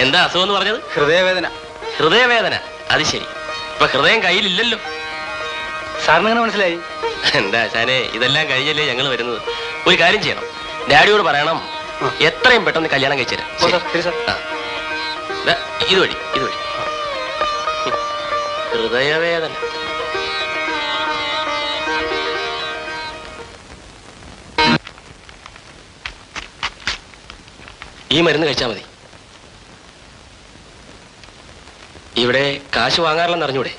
എന്താ അസുഖം എന്ന് പറഞ്ഞത്? ഹൃദയവേദന. ഹൃദയവേദന? അത് ശരി. ഇപ്പൊ ഹൃദയം കയ്യിലില്ലല്ലോ. സാറിന് എങ്ങനെ മനസ്സിലായി? എന്താ ആശാനെ, ഇതെല്ലാം കഴിഞ്ഞല്ലേ ഞങ്ങൾ വരുന്നത്. ഒരു കാര്യം ചെയ്യണം, ഡാഡിയോട് പറയണം എത്രയും പെട്ടെന്ന് കല്യാണം കഴിച്ചുതരാം. ഇതുവഴി ഇതുവഴി. ഹൃദയവേദന. ഈ മരുന്ന് കഴിച്ചാൽ മതി. ഇവിടെ കാശ് വാങ്ങാറില്ലെന്ന് അറിഞ്ഞൂടെ?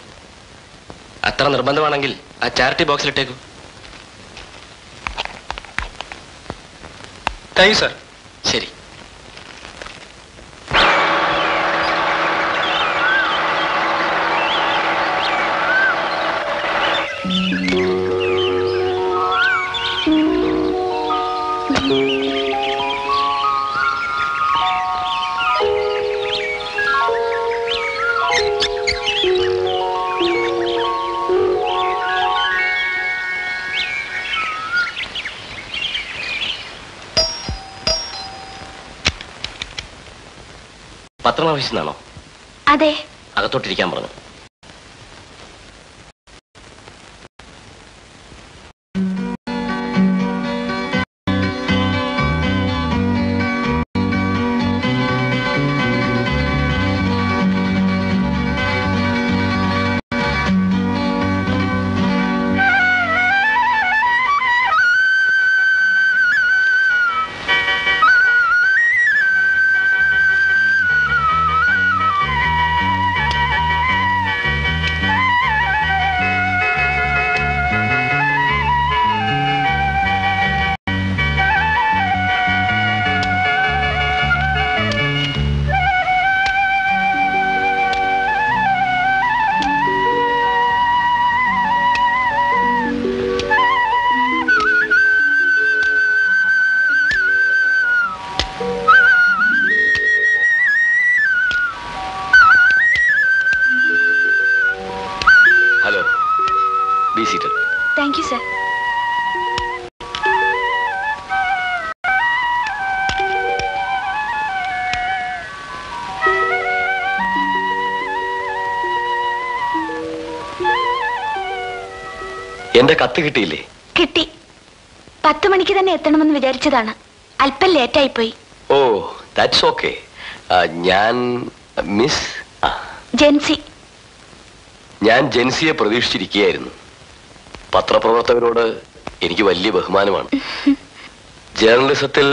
അത്ര നിർബന്ധമാണെങ്കിൽ ആ ചാരിറ്റി ബോക്സിലിട്ടേക്കൂ. Thank you sir. ശരി. പത്രം ആവശ്യമാണോ? അതെ. അകത്തോട്ടിരിക്കാൻ പറഞ്ഞു. Thank you sir. എന്റെ കത്ത് കിട്ടിയില്ലേ? കിട്ടി. 10 മണിക്ക് തന്നെ എത്തണമെന്ന് വിചാരിച്ചതാണ്. അല്പം ലേറ്റായി പോയി. ഓ, ദാറ്റ്സ് ഓക്കെ. ഞാൻ മിസ് ജെൻസി. ഞാൻ ജെൻസിയെ പ്രതീക്ഷിച്ചിരിക്കുകയായിരുന്നു. പത്രപ്രവർത്തകരോട് എനിക്ക് വലിയ ബഹുമാനമാണ്. ജേർണലിസത്തിൽ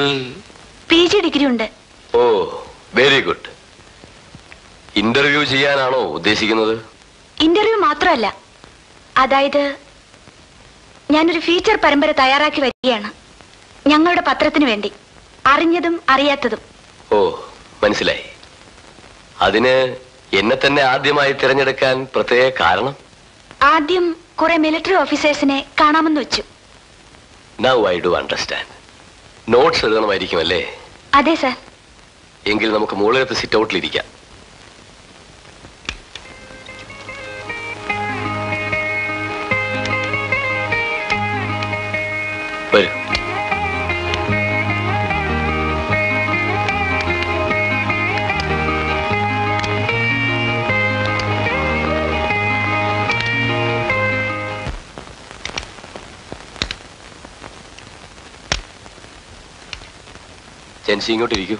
PG ഡിഗ്രി ഉണ്ട്. ഓ, വെരി ഗുഡ്. ഇന്റർവ്യൂ ചെയ്യാനാണോ ഉദ്ദേശിക്കുന്നത്? ഇന്റർവ്യൂ മാത്രമല്ല, അതായത് ഞാനൊരു ഫീച്ചർ പരമ്പര തയ്യാറാക്കി വരികയാണ് ഞങ്ങളുടെ പത്രത്തിന് വേണ്ടി, അറിഞ്ഞതും അറിയാത്തതും. ഓ, മനസ്സിലായി. അതിന് എന്നെ തന്നെ ആദ്യമായി തിരഞ്ഞെടുക്കാൻ പ്രത്യേക കാരണം? ആദ്യം കുറെ മിലിറ്ററി ഓഫീസേഴ്സിനെ കാണാമെന്ന് വെച്ചു. Now I do understand. Notes എഴുതണമായിരിക്കും അല്ലേ? അതെ സർ. എങ്കിൽ നമുക്ക് മുകളിലത്തെ സിറ്റ് ഔട്ടിലിരിക്കാം. വരൂ. ജെൻസി, ഇങ്ങോട്ടിരിക്കൂ.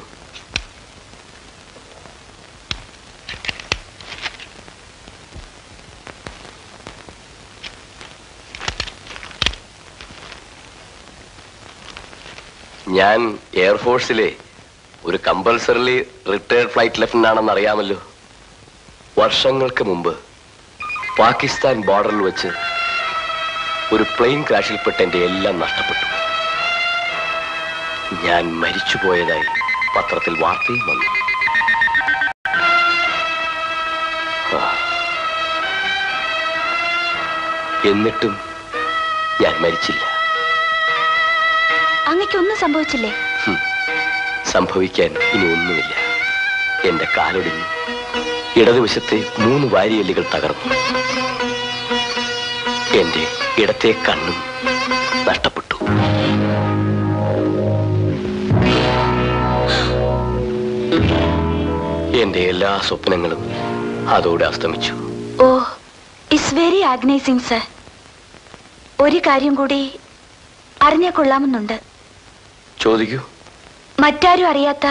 ഞാൻ എയർഫോഴ്സിലെ ഒരു കമ്പൽസറിലി റിട്ടയർഡ് ഫ്ലൈറ്റ് ലെഫ്റ്റനന്റ് ആണെന്ന് അറിയാമല്ലോ. വർഷങ്ങൾക്ക് മുമ്പ് പാകിസ്ഥാൻ ബോർഡറിൽ വെച്ച് ഒരു പ്ലെയിൻ ക്രാഷിൽപ്പെട്ട് എന്റെ എല്ലാം നഷ്ടപ്പെട്ടു. ഞാൻ മരിച്ചുപോയതായി പത്രത്തിൽ വാർത്തയും വന്നു. എന്നിട്ടും ഞാൻ മരിച്ചില്ല. അങ്ങയ്ക്കൊന്നും സംഭവിച്ചില്ലേ? സംഭവിക്കാൻ ഇനി ഒന്നുമില്ല. എന്റെ കാലൊടിഞ്ഞു, ഇടതുവശത്തെ 3 വാരിയെല്ലുകൾ തകർന്നു, എന്റെ ഇടത്തെ കണ്ണും നഷ്ടപ്പെട്ടു. എല്ലാ സ്വപ്നങ്ങളും അതോടെ അസ്തമിച്ചു. ഓ, ഇറ്റ്സ് വെരി ആഗ്നൈസിങ് സർ. ഒരു കാര്യം കൂടി അറിഞ്ഞാൽ കൊള്ളാമെന്നുണ്ട്. ചോദിക്കൂ. മറ്റാരും അറിയാത്ത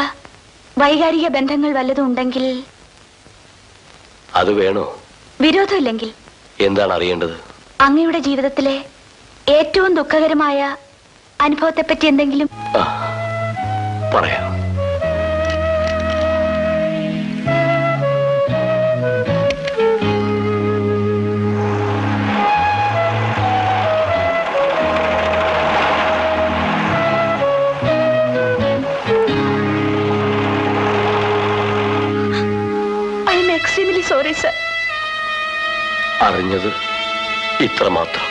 വൈകാരിക ബന്ധങ്ങൾ വല്ലതും ഉണ്ടെങ്കിൽ? അത് വേണോ? വിരോധമില്ലെങ്കിൽ. എന്താണ് അറിയേണ്ടത്? അങ്ങയുടെ ജീവിതത്തിലെ ഏറ്റവും ദുഃഖകരമായ അനുഭവത്തെപ്പറ്റി എന്തെങ്കിലും? പറയാം. Sorry sir. അറിഞ്ഞത് ഇത്രമാത്രം,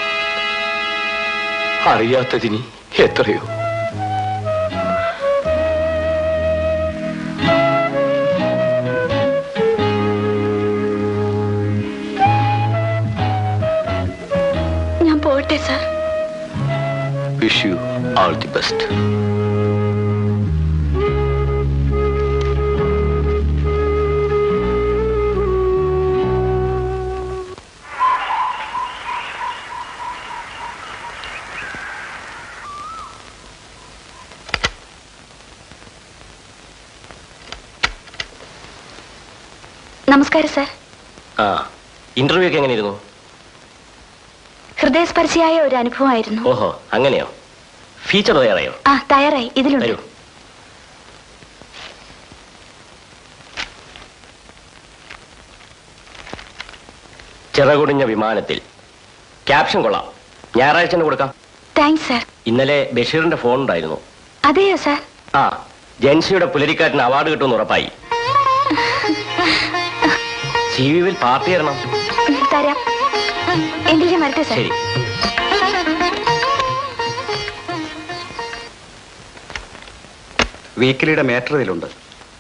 അറിയാത്തതിനി എത്രയോ. ഞാൻ പോട്ടെ sir. Wish you all the best. നമസ്കാരം സർ. ഇന്റർവ്യൂ ഒക്കെ എങ്ങനെയിരുന്നു? ഹൃദയസ്പർശിയായ ഒരു അനുഭവമായിരുന്നു. ഓഹോ, അങ്ങനെയോ? ഫീച്ചർ തയ്യാറായോ? തയ്യാറായി. ഇതിലുണ്ട്. ചിറകുടിഞ്ഞ വിമാനത്തിൽ. ക്യാപ്ഷൻ കൊള്ളാം. ഞായറാഴ്ച കൊടുക്കാം. Thanks sir. ഇന്നലെ ബഷീറിന്റെ ഫോൺ ഉണ്ടായിരുന്നു. അതെയോ സർ? ജൻസിയുടെ പുലരിക്കാറ്റിന് അവാർഡ് കിട്ടുമെന്ന് ഉറപ്പായി. സിവിയിൽ പാർട്ടി തരണം. തരാം. എങ്കിൽ ഞാൻ വരട്ടെ സർ. ശരി. വീക്കിലിയുടെ മാറ്റർ ഇതിലുണ്ട്.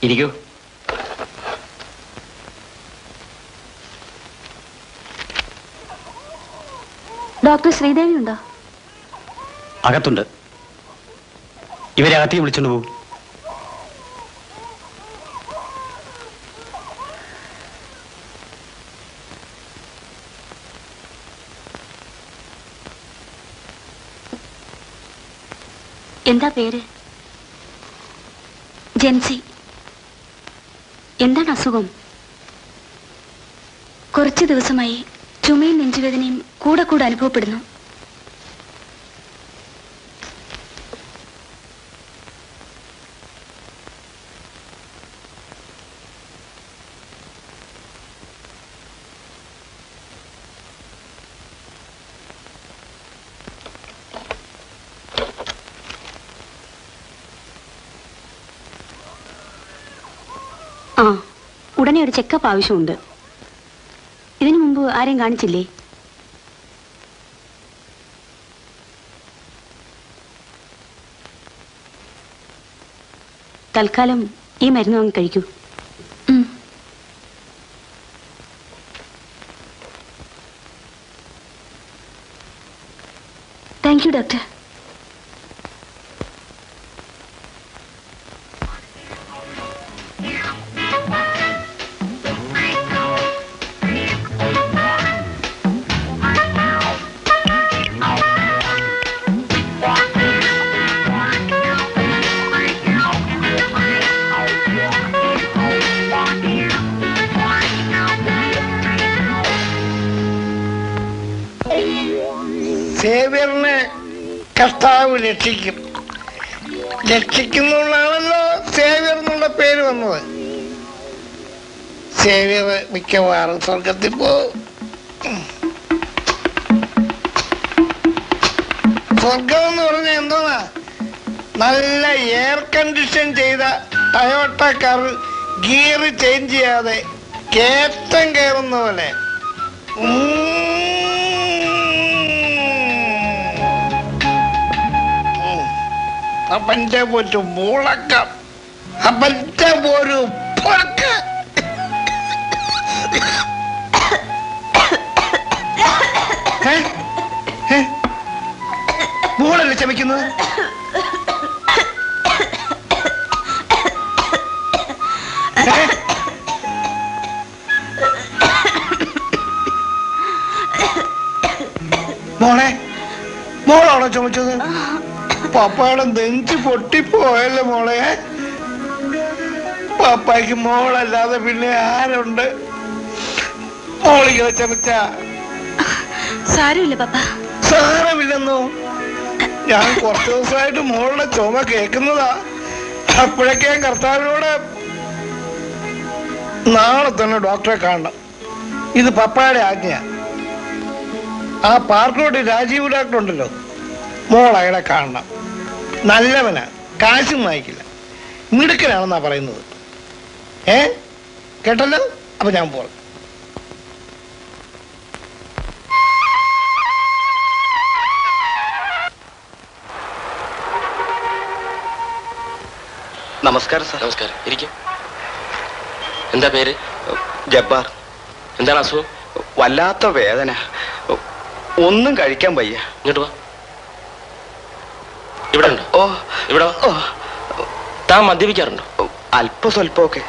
ഇരിക്കൂ. ഡോക്ടർ ശ്രീദേവി ഉണ്ടോ? അകത്തുണ്ട്. ഇവരെ അകത്തേക്ക് വിളിച്ചോണ്ട് പോകും. എന്താ പേര്? ജെൻസി. എന്താണ് അസുഖം? കുറച്ചു ദിവസമായി ചുമയും നെഞ്ചുവേദനയും കൂടെ കൂടെ അനുഭവപ്പെടുന്നു. ഉടനെ ഒരു ചെക്കപ്പ് ആവശ്യമുണ്ട്. ഇതിനു മുമ്പ് ആരെയും കാണിച്ചില്ലേ? തൽക്കാലം ഈ മരുന്ന് വാങ്ങി കഴിക്കൂ. Thank you doctor. സേവ്യറിനെ കർത്താവ് രക്ഷിക്കും. രക്ഷിക്കുന്നുള്ളാണല്ലോ സേവ്യർ എന്നുള്ള പേര് വന്നത്. സേവ്യർ മിക്കവാറും സ്വർഗത്തിൽ പോകും. സ്വർഗം എന്ന് പറഞ്ഞാൽ എന്തോന്നാ? നല്ല എയർ കണ്ടീഷൻ ചെയ്ത ടയോട്ട കാർ ഗിയർ ചേഞ്ച് ചെയ്യാതെ കേറ്റം കയറുന്ന പോലെ. അപ്പൻ്റെ ഒരു മുളക്കം, അപ്പൻ്റെ ഒരു മോളല്ലേ ചമയ്ക്കുന്നത്? മോളെ, മോളാണോ ചുമച്ചത്? പപ്പായുടെ നെഞ്ച് പൊട്ടിപ്പോയല്ലേ മോളെ. പപ്പായ്ക്ക് മോളല്ലാതെ പിന്നെ ആരുണ്ട്? മോളിങ്ങനെ ചമച്ച സാരമില്ല പപ്പ. സാരമില്ലെന്നോ? ഞാൻ കുറച്ചു ദിവസമായിട്ട് മോളുടെ ചുമ കേൾക്കുന്നതാ. അപ്പോഴൊക്കെ ഞാൻ കർത്താവിനോട് നാളെ തന്നെ ഡോക്ടറെ കാണണം, ഇത് പപ്പായുടെ ആജ്ഞ. ആ പാർക്കോട്ട് രാജീവ് ഡോക്ടർ ഉണ്ടല്ലോ, മോൾ അയാളെ കാണണം. നല്ലവനാ, കാശും വാങ്ങിക്കില്ല, മിടുക്കനാണെന്നാ പറയുന്നത്. കേട്ടല്ലോ? അപ്പൊ ഞാൻ പോകാം. നമസ്കാരം സാർ. നമസ്കാരം, ഇരിക്കും. എന്താ പേര്? ജബ്ബാർ. എന്താണ് അസുഖം? വല്ലാത്ത വേദന, ഒന്നും കഴിക്കാൻ വയ്യ. ഇങ്ങോട്ട് വാ. ഇവിടെ ഉണ്ടോ? ഓ, ഇവിടെ വാ. താൻ മദ്യപിക്കാറുണ്ടോ? അല്പ സ്വല്പമൊക്കെ.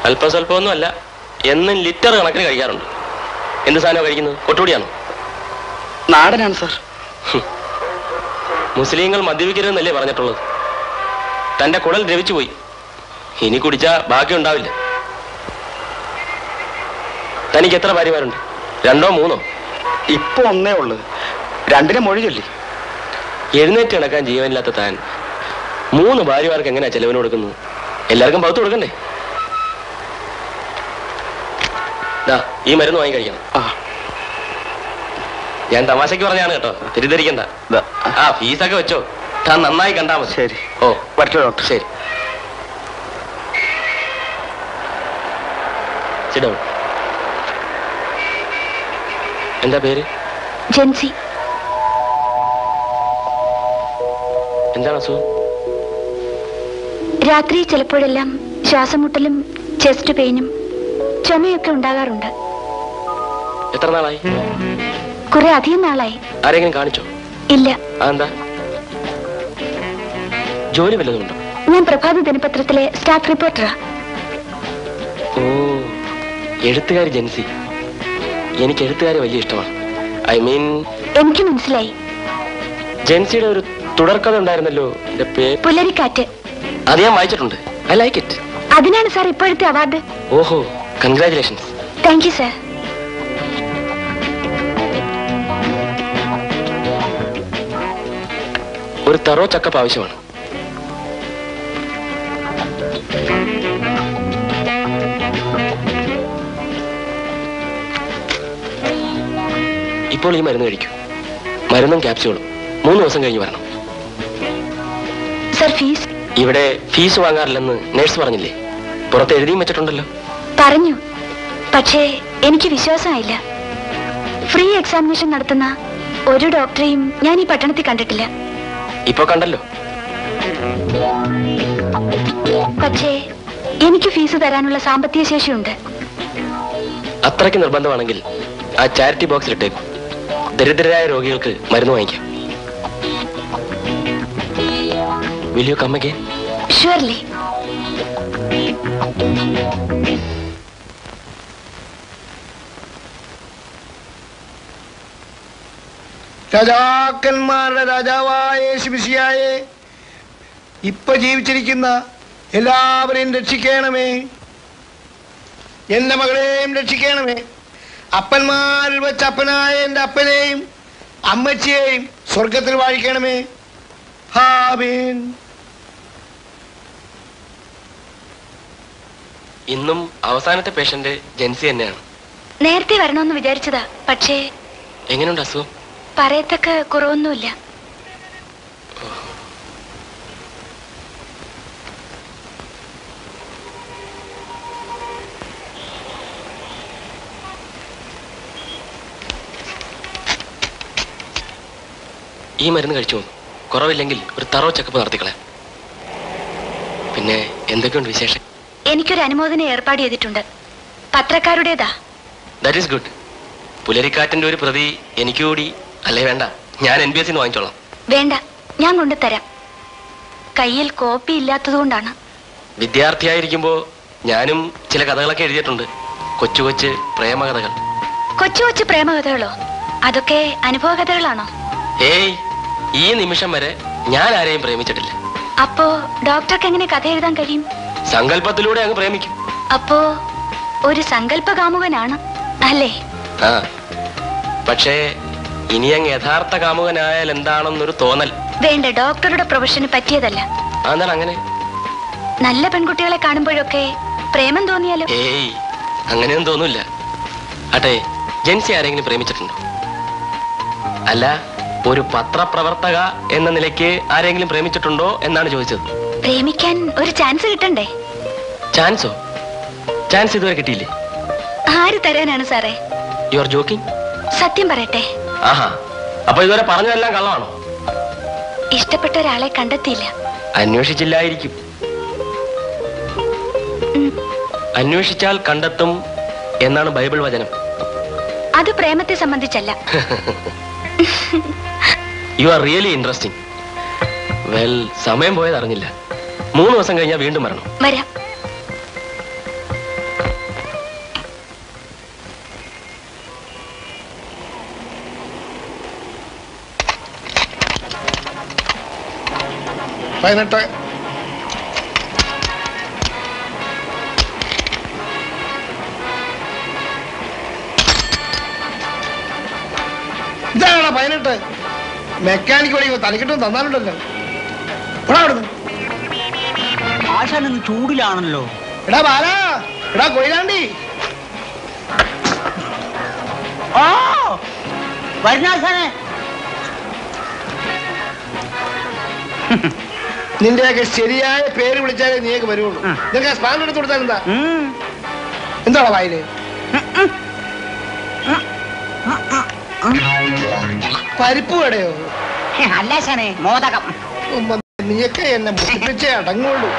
അല്പം സ്വല്പമൊന്നും അല്ല, എന്നും ലിറ്റർ കണക്കിന് കഴിക്കാറുണ്ട്. എന്ത് സാധനമാണ് കഴിക്കുന്നത്? കൊട്ടുകൂടിയാണോ? നാടനാണ് സാർ. മുസ്ലിങ്ങൾ മദ്യപിക്കരുതെന്നല്ലേ പറഞ്ഞിട്ടുള്ളത്? തന്റെ കുടൽ ദ്രവിച്ചു പോയി, ഇനി കുടിച്ചാ ബാക്കി ഉണ്ടാവില്ല. തനിക്ക് എത്ര ഭാര്യമാരുണ്ട്? 2 3? ഇപ്പൊ ഒന്നേ ഉള്ളു. 2 മൊഴി ചൊല്ലി. എഴുന്നേറ്റ് കിടക്കാൻ ജീവനില്ലാത്ത താൻ 3 ഭാര്യമാർക്ക് എങ്ങനെയാ ചെലവിന് കൊടുക്കുന്നത്? എല്ലാവർക്കും പകുത്ത് കൊടുക്കണ്ടേ? ഈ മരുന്ന് വാങ്ങി കഴിക്കണം. ഞാൻ തമാശക്ക് പറഞ്ഞാണ് കേട്ടോ, തിരിധരിക്കണ്ട. ഫീസൊക്കെ വെച്ചോ, താൻ നന്നായി കണ്ടാ മതി. ശരി. ഓ, പറ്റോ ഡോക്ടർ? ശരി. ചിടോ. എന്താ പേര്? ജെൻസി. എന്താണ് അസുഖം? രാത്രി ചിലപ്പോഴെല്ലാം ശ്വാസം മുട്ടലും ചെസ്റ്റ് പെയിനും ചുമയൊക്കെ ഉണ്ടാകാറുണ്ട്. എത്ര നാളായി? കുറെ അധികം നാളായി. ആരെങ്കിലും കാണിച്ചോ? ഇല്ല. അതെന്താ? ജോലി വല്ലതുണ്ടോ? ഞാൻ പ്രഭാത ദിനപത്രത്തിലെ സ്റ്റാഫ് റിപ്പോർട്ടറാ. ഓ, എഴുത്തുകാരി ജെൻസി. എനിക്ക് എഴുത്തുകാരെ വലിയ ഇഷ്ടമാണ്. ഐ മീൻ, എനിക്ക് മനസ്സിലായി. ജെൻസിയുടെ ഒരു തുടർക്കഥ ഉണ്ടായിരുന്നല്ലോ, പുലരിക്കാറ്റ്. അത് ഞാൻ വായിച്ചിട്ടുണ്ട്. I like it. അതിനാണ് സാർ ഇപ്പോഴത്തെ അവാർഡ്. ഓഹോ, കൺഗ്രാറ്റുലേഷൻസ്. Thank you sir. ഒരു തറോ ചക്കപ്പ് ആവശ്യമാണ്. ഇപ്പോൾ ഈ മരുന്ന് കഴിക്കൂ. മരുന്നും ക്യാപ്സ്യൂളും 3 ദിവസം കഴിഞ്ഞ് വരണം. Sir, fees? ഇവിടെ ഫീസ് വാങ്ങാറില്ലെന്ന് നേഴ്സ് പറഞ്ഞില്ലേ? പുറത്ത് എഴുതിയും വെച്ചിട്ടുണ്ടല്ലോ. പറഞ്ഞു, പക്ഷേ എനിക്ക് വിശ്വാസമായില്ല. ഫ്രീ എക്സാമിനേഷൻ നടത്തുന്ന ഒരു ഡോക്ടറെയും ഞാൻ ഈ പട്ടണത്തിൽ കണ്ടിട്ടില്ല. ഇപ്പൊ കണ്ടല്ലോ. പക്ഷേ എനിക്ക് ഫീസ് തരാനുള്ള സാമ്പത്തിക ശേഷിയുണ്ട്. അത്രയ്ക്ക് നിർബന്ധമാണെങ്കിൽ ആ ചാരിറ്റി ബോക്സിലിട്ടേക്കും. ദരിദ്രരായ രോഗികൾക്ക് മരുന്ന് വാങ്ങിക്കാം. Will you come again? Surely. രാജാക്കന്മാരുടെ രാജാവായ യേശുമിശിഹായേ, ഇപ്പൊ ജീവിച്ചിരിക്കുന്ന എല്ലാവരെയും രക്ഷിക്കണമേ. എന്റെ മകളെയും രക്ഷിക്കണമേ. അപ്പന്മാരിൽ വെച്ച് അപ്പനായ എന്റെ അപ്പനെയും അമ്മച്ചിയെയും സ്വർഗത്തിൽ വാഴിക്കണമേ. ആമേൻ. ഇന്നും അവസാനത്തെ പേഷ്യന്റ് ജെൻസി തന്നെയാണ്. നേരത്തെ വരണമെന്ന് വിചാരിച്ചതാ, പക്ഷേ എങ്ങനെയുണ്ട് അസുഖം? പറയത്തക്ക കുറവൊന്നുമില്ല. ഈ മരുന്ന് കഴിച്ചു, കുറവില്ലെങ്കിൽ ഒരു തറോ ചെക്കപ്പ് നടത്തിക്കളെ. പിന്നെ എന്തൊക്കെയുണ്ട് വിശേഷം? എനിക്കൊരു അനുമോദനം ഏർപ്പാട് ചെയ്തിട്ടുണ്ട്, പത്രക്കാരുടേതാ. That is good. പുലരിക്കാറ്റിന്റെ ഒരു പ്രതി എനിക്ക് കൂടി. അല്ലേ വേണ്ട, ഞാൻ NBS വാങ്ങിച്ചോളാം. വേണ്ട, ഞാൻ കൊണ്ടുതരാം. കയ്യിൽ കോപ്പി ഇല്ലാത്തതുകൊണ്ടാണ്. വിദ്യാർത്ഥിയായിരിക്കുമ്പോ ഞാനും ചില കഥകളൊക്കെ എഴുതിയിട്ടുണ്ട്. കൊച്ചു കൊച്ചു പ്രേമകഥകൾ. കൊച്ചു കൊച്ചു പ്രേമകഥകളോ? അതൊക്കെ അനുഭവ കഥകളാണോ? ഏയ്, ഈ നിമിഷം വരെ ഞാൻ ആരെയും പ്രേമിച്ചിട്ടില്ല. അപ്പോ ഡോക്ടർക്ക് എങ്ങനെ കഥ എഴുതാൻ കഴിയും? സങ്കല്പത്തിലൂടെ അങ്ങ് പ്രേമിക്കും. അപ്പോ ഒരു സങ്കല്പ കാമുകനാണ് അല്ലേ? ആ, പക്ഷേ ഇനി അങ്ങ് യഥാർത്ഥ കാമുകനായാൽ എന്താണെന്നൊരു തോന്നൽ. വേണ്ട, ഡോക്ടറുടെ പ്രൊഫഷന് പറ്റിയതല്ല. അതെന്താണ് അങ്ങനെ? നല്ല പെൺകുട്ടികളെ കാണുമ്പോഴൊക്കെ പ്രേമം തോന്നിയാലോ? ഏയ്, അങ്ങനെയൊന്നും തോന്നില്ല. അട്ടെ, ജെൻസി ആരെങ്കിലും പ്രേമിച്ചിട്ടുണ്ടോ? അല്ല, ഒരു പത്രപ്രവർത്തക എന്ന നിലയ്ക്ക് ആരെങ്കിലും പ്രേമിച്ചിട്ടുണ്ടോ എന്നാണ് ചോദിച്ചത്. പ്രേമിക്കാൻ ഒരു ചാൻസ് കിട്ടണ്ടേ? ചാൻസോ? ചാൻസ് ഇതുവരെ കിട്ടിയില്ലേ? ആര് തരാനാണ് സാറേ? You are joking? സത്യം പറയട്ടെ, ആഹാ, അപ്പൊ ഇതുവരെ പറഞ്ഞതെല്ലാം കള്ളമാണോ? ഇഷ്ടപ്പെട്ട ഒരാളെ കണ്ടെത്തിയില്ല. അന്വേഷിച്ചില്ലായിരിക്കും. അന്വേഷിച്ചാൽ കണ്ടെത്തും എന്നാണ് ബൈബിൾ വചനം. അത് പ്രേമത്തെ സംബന്ധിച്ചല്ല. You are really interesting. Well, സമയം പോയത് അറിഞ്ഞില്ല. 3 ദിവസം കഴിഞ്ഞാൽ വീണ്ടും വരണം. വരാം. പതിനെട്ട്. ഇതാണോ 18? മെക്കാനിക് വഴി തലക്കിട്ടും തന്നാലുണ്ടല്ലോ. ആശാനൊന്ന് ചൂടിലാണല്ലോ. എടാ ബാല, എടാ കൊയിലാണ്ടി. ഓ വരുന്നാശാനെ. നിന്റെയൊക്കെ ശരിയായ പേര് വിളിച്ചാലേ നീയൊക്കെ വരുള്ളൂ. നിനക്ക് സ്പാൻ എടുത്ത് കൊടുത്താൽ എന്താ? എന്താണോ വായില്? പരിപ്പ് കടയോ? അല്ലാശാനെ, മോദകം. നീയൊക്കെ എന്നെ മുട്ടിപ്പിച്ചേ അടങ്ങുള്ളൂ.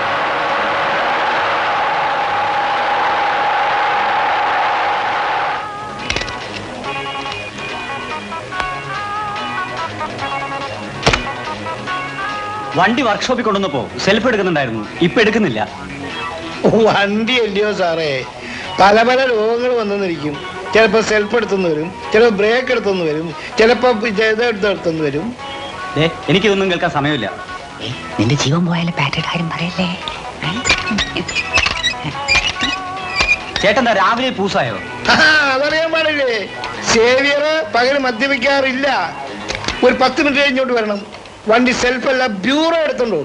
വണ്ടി വർക്ക്ഷോപ്പിൽ കൊണ്ടുവന്നപ്പോ സെൽഫ് എടുക്കുന്നുണ്ടായിരുന്നു, ഇപ്പൊ എടുക്കുന്നില്ല. വണ്ടി അല്ലയോ സാറേ, പല പല രോഗങ്ങൾ വന്നെന്നിരിക്കും. ചിലപ്പോ സെൽഫ് എടുത്തുനിന്ന് വരും, ചിലപ്പോ ബ്രേക്ക് എടുത്തുനിന്ന് വരും, ചിലപ്പോ എടുത്തുനിന്ന് വരും. എനിക്കിതൊന്നും കേൾക്കാൻ സമയമില്ല. നിന്റെ ജീവൻ പോയാലും പാറ്റയുടെ കാര്യം പറയല്ലേ. ചേട്ടന്താ രാവിലെ പൂസായോ? അതറിയാൻ പാടില്ലേ. സേവിയർ പകല് മദ്യപിക്കാറില്ല. ഒരു 10 മിനിറ്റ് കഴിഞ്ഞോട്ട് വരണം. വണ്ടി സെൽഫ് അല്ല, ബ്യൂറോ എടുത്തോണ്ടോ.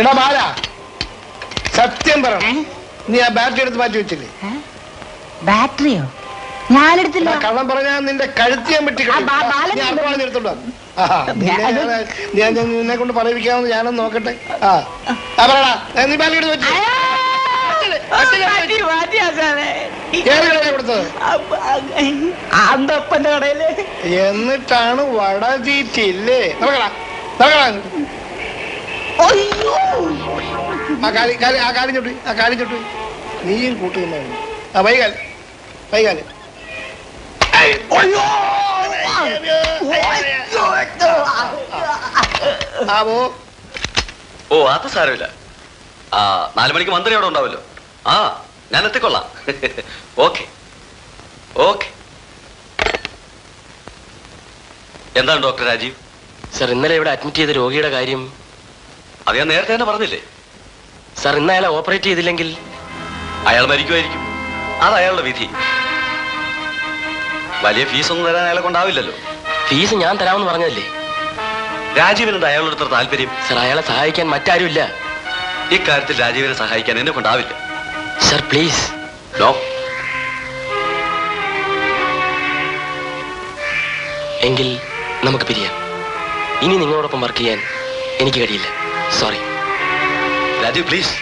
എടാ ബാല, സത്യം പറ, നീ ആ ബാറ്ററി എടുത്ത് മാറ്റി വെച്ചില്ലേ? ബാറ്ററിയോ? ഞാനെടുത്തില്ല. കള്ളം പറഞ്ഞാൽ നിന്റെ കഴുത്തിയാൻ പറ്റി എടുത്തോണ്ടോ. നിന്നെ കൊണ്ട് പറയിപ്പിക്കാമെന്ന് ഞാനൊന്ന് നോക്കട്ടെ. പറയടാ, നീ ബാറ്ററി എടുത്ത് വെച്ചു. അന്തപ്പന്റെ കടയില്. എന്നിട്ടാണ് വട തീറ്റില്ലേ? ആ കാലി ചൊട്ടു. നീയും കൂട്ടുകയാണ്. വൈകാല് ഓ, അത് സാരമില്ല. 4 മണിക്ക് മന്ത്രി അവിടെ ഉണ്ടാവല്ലോ. ഞാൻ എത്തിക്കൊള്ളാം. Okay okay. എന്താണ് ഡോക്ടർ രാജീവ്? സർ, ഇന്നലെ ഇവിടെ അഡ്മിറ്റ് ചെയ്ത രോഗിയുടെ കാര്യം അത് ഞാൻ നേരത്തെ തന്നെ പറഞ്ഞില്ലേ? സർ, ഇന്ന് അയാളെ ഓപ്പറേറ്റ് ചെയ്തില്ലെങ്കിൽ അയാൾ മരിക്കുമായിരിക്കും. അത് അയാളുടെ വിധി. വലിയ ഫീസൊന്നും തരാൻ അയാളെ കൊണ്ടാവില്ലല്ലോ. ഫീസ് ഞാൻ തരാമെന്ന് പറഞ്ഞതല്ലേ? രാജീവിനെന്ത് അയാളുടെ അടുത്ത താല്പര്യം? സർ, അയാളെ സഹായിക്കാൻ മറ്റാരുമില്ല. ഇക്കാര്യത്തിൽ രാജീവിനെ സഹായിക്കാൻ എന്നെ കൊണ്ടാവില്ല. Sir, please. നോ. എങ്കിൽ നമുക്ക് പിരിയാം. ഇനി നിങ്ങളോടൊപ്പം വർക്ക് ചെയ്യാൻ എനിക്ക് കഴിയില്ല. സോറി. രാജീവ്, പ്ലീസ്.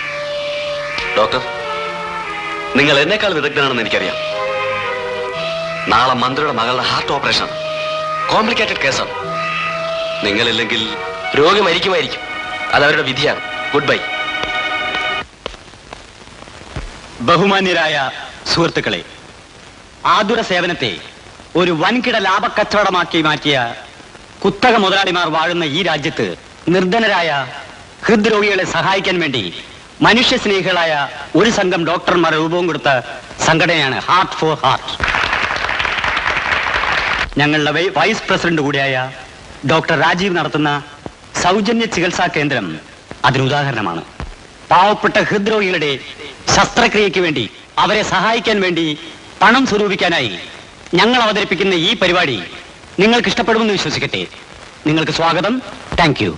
ഡോക്ടർ, നിങ്ങൾ എന്നേക്കാൾ വിദഗ്ധനാണെന്ന് എനിക്കറിയാം. നാളെ മന്ത്രിയുടെ മകളുടെ ഹാർട്ട് ഓപ്പറേഷൻ, കോംപ്ലിക്കേറ്റഡ് കേസാണ്. നിങ്ങളില്ലെങ്കിൽ രോഗി മരിക്കുമായിരിക്കും. അതവരുടെ വിധിയാണ്. Good bye. ബഹുമാന്യരായ സുഹൃത്തുക്കളെ, ആതുര സേവനത്തെ ഒരു വൻകിട ലാഭക്കച്ചവടമാക്കി മാറ്റിയ കുത്തക മുതലാളിമാർ വാഴുന്ന ഈ രാജ്യത്ത് നിർധനരായ ഹൃദ്രോഗികളെ സഹായിക്കാൻ വേണ്ടി മനുഷ്യസ്നേഹികളായ ഒരു സംഘം ഡോക്ടർമാർ രൂപം കൊടുത്ത സംഘടനയാണ് ഹാർട്ട് ഫോർ ഹാർട്ട്. ഞങ്ങളുടെ വൈസ് പ്രസിഡന്റ് കൂടിയായ ഡോക്ടർ രാജീവ് നടത്തുന്ന സൗജന്യ ചികിത്സാ കേന്ദ്രം അതിനുദാഹരണമാണ്. പാവപ്പെട്ട ഹൃദ്രോഗികളുടെ ശസ്ത്രക്രിയയ്ക്ക് വേണ്ടി അവരെ സഹായിക്കാൻ വേണ്ടി പണം സ്വരൂപിക്കാനായി ഞങ്ങൾ അവതരിപ്പിക്കുന്ന ഈ പരിപാടി നിങ്ങൾക്ക് ഇഷ്ടപ്പെടുമെന്ന് വിശ്വസിക്കട്ടെ. നിങ്ങൾക്ക് സ്വാഗതം. Thank you.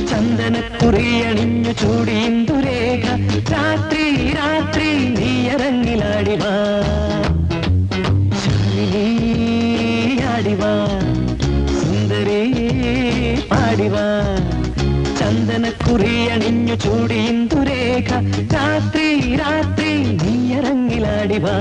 ചന്ദനക്കുറിയണിഞ്ഞു ചൂടിന്തുരേഖ രാത്രി രാത്രി നീയരങ്ങിലാടിവാ ശാലിനി ആടിവാ സുന്ദരി പാടിവാ ചന്ദനക്കുറിയണിഞ്ഞു ചൂടിന്തുരേഖ രാത്രി രാത്രി നീയരങ്ങിലാടിവാ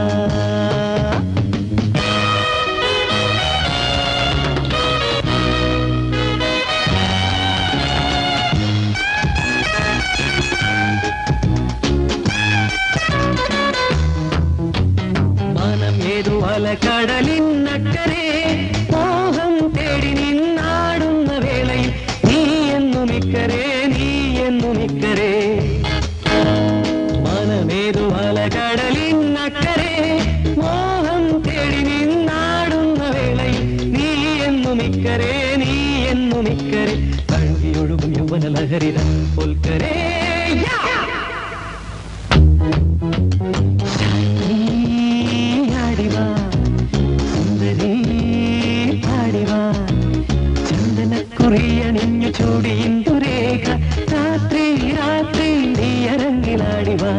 കടലിനക്കരെ മോഹം തേടി നിന്നാടുന്ന വേളയിൽ നീ എന്നുമിക്കരെ മനമേതു അലകടലിനക്കരെ മോഹം തേടി നിന്നാടുന്ന വേളയിൽ നീ എന്നുമിക്കരെ കഴുകിയൊഴുകും യൗവന ലഹരിതൻ പൊൽക്കരേ കുറിയണിഞ്ഞു ചൂടിന്തുരേഖ രാത്രി രാത്രി നീയരങ്ങിലാടിവാ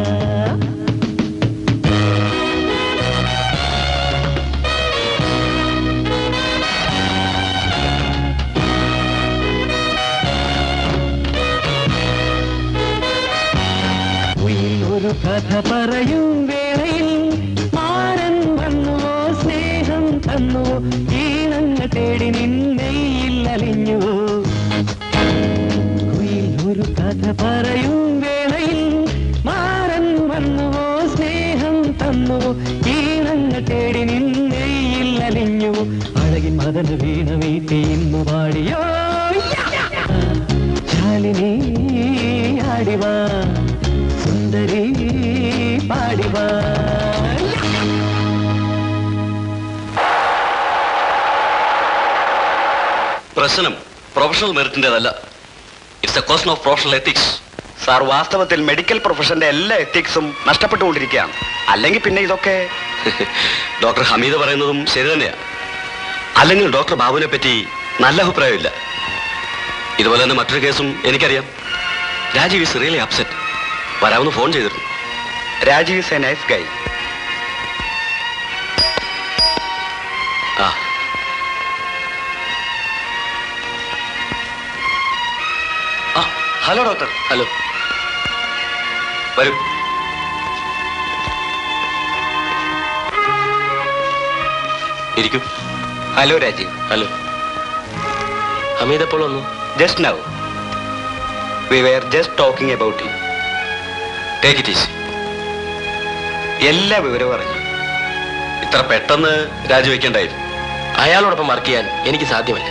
ഒരു കഥ പറയും വേളയിൽ മാരൻ വന്നുവോ സ്നേഹം തന്നുവോ ഈണങ്ങൾ തേടി നിന്നെയില്ലലിഞ്ഞുവോ ഒരു കഥ പറയും വേളയിൽ മാരൻ വന്നുവോ സ്നേഹം തന്നുവോ ഈണങ്ങൾ തേടി നിന്നെയില്ലലിഞ്ഞുവോ അഴകിൻ മദന വീണ വീട്ടി ഇന്നു പാടിയോ ശാലിനി ആടിവാ സുന്ദരി പാടിവാ പ്രശ്നം പ്രൊഫഷണൽ മെറിറ്റിൻ്റെതല്ല. It's a question of professional ethics. Sir, വാസ്തവത്തിൽ മെഡിക്കൽ പ്രൊഫഷന്റെ എല്ലാ എത്തിക്സും നഷ്ടപ്പെട്ടുകൊണ്ടിരിക്കുകയാണ്. അല്ലെങ്കിൽ പിന്നെ ഇതൊക്കെ ഡോക്ടർ ഹമീദ് പറയുന്നതും ശരി തന്നെയാണ്. അല്ലെങ്കിൽ ഡോക്ടർ ബാബുവിനെ പറ്റി നല്ല അഭിപ്രായമില്ല. ഇതുപോലെ തന്നെ മറ്റൊരു കേസും എനിക്കറിയാം. Rajeev is really upset. വരാമെന്ന് ഫോൺ ചെയ്തിരുന്നു. Rajeev is a nice guy. Hello doctor. Hello, വരൂ. ഇരിക്കൂ. ഹലോ രാജീവ്. ഹലോ. ഹമീദ് എപ്പോൾ വന്നു? Just now. We were just talking about you. Take it easy. എല്ലാ വിവരവും അറിഞ്ഞു. ഇത്ര പെട്ടെന്ന് രാജിവെക്കേണ്ടായിരുന്നു. അയാളോടൊപ്പം വർക്ക് ചെയ്യാൻ എനിക്ക് സാധ്യമല്ല.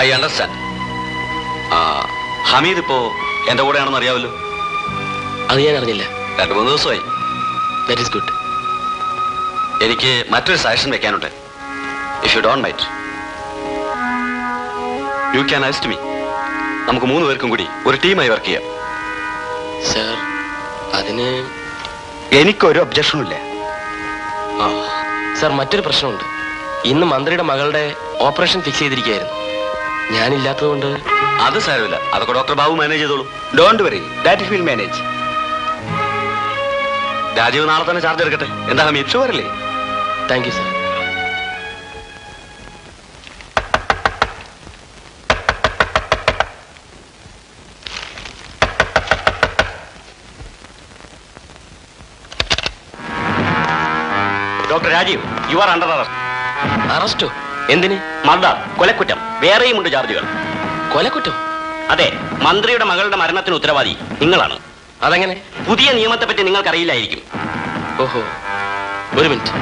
I understand. ഹമീദ് ഇപ്പോ എന്റെ കൂടെയാണെന്ന് അറിയാമല്ലോ. അത് ഞാൻ അറിഞ്ഞില്ല. 2-3 ദിവസമായി. That is good. എനിക്ക് മറ്റൊരു സജഷൻ വെക്കാനുണ്ട്. If you don't mind, you can assist me. നമുക്ക് 3 പേർക്കും കൂടി ഒരു ടീമായി വർക്ക് ചെയ്യാം. സർ, അതിന് എനിക്കൊരു ഒബ്ജക്ഷനും ഇല്ല. സർ, മറ്റൊരു പ്രശ്നമുണ്ട്. ഇന്ന് മന്ത്രിയുടെ മകളുടെ ഓപ്പറേഷൻ ഫിക്സ് ചെയ്തിരിക്കുകയായിരുന്നു. ഞാനില്ലാത്തതുകൊണ്ട്. അത് സാരമില്ല, അതൊക്കെ ഡോക്ടർ ബാബു മാനേജ് ചെയ്തോളൂ. Don't worry, that will manage. Rajeev നാളെ തന്നെ ചാർജ് എടുക്കട്ടെ. എന്താ Hameed? Surely. Thank you sir. Doctor Rajeev, you are under arrest. അറസ്റ്റോ? എന്തിന്? മർഡർ, കൊലക്കുറ്റം. വേറെയുമുണ്ട് ചാർജുകൾ. കൊലക്കുറ്റം? അതെ, മന്ത്രിയുടെ മകളുടെ മരണത്തിന് ഉത്തരവാദി നിങ്ങളാണ്. അതെങ്ങനെ? പുതിയ നിയമത്തെ പറ്റി നിങ്ങൾക്കറിയില്ലായിരിക്കും. ഓഹോ, ഒരു മിനിറ്റ്.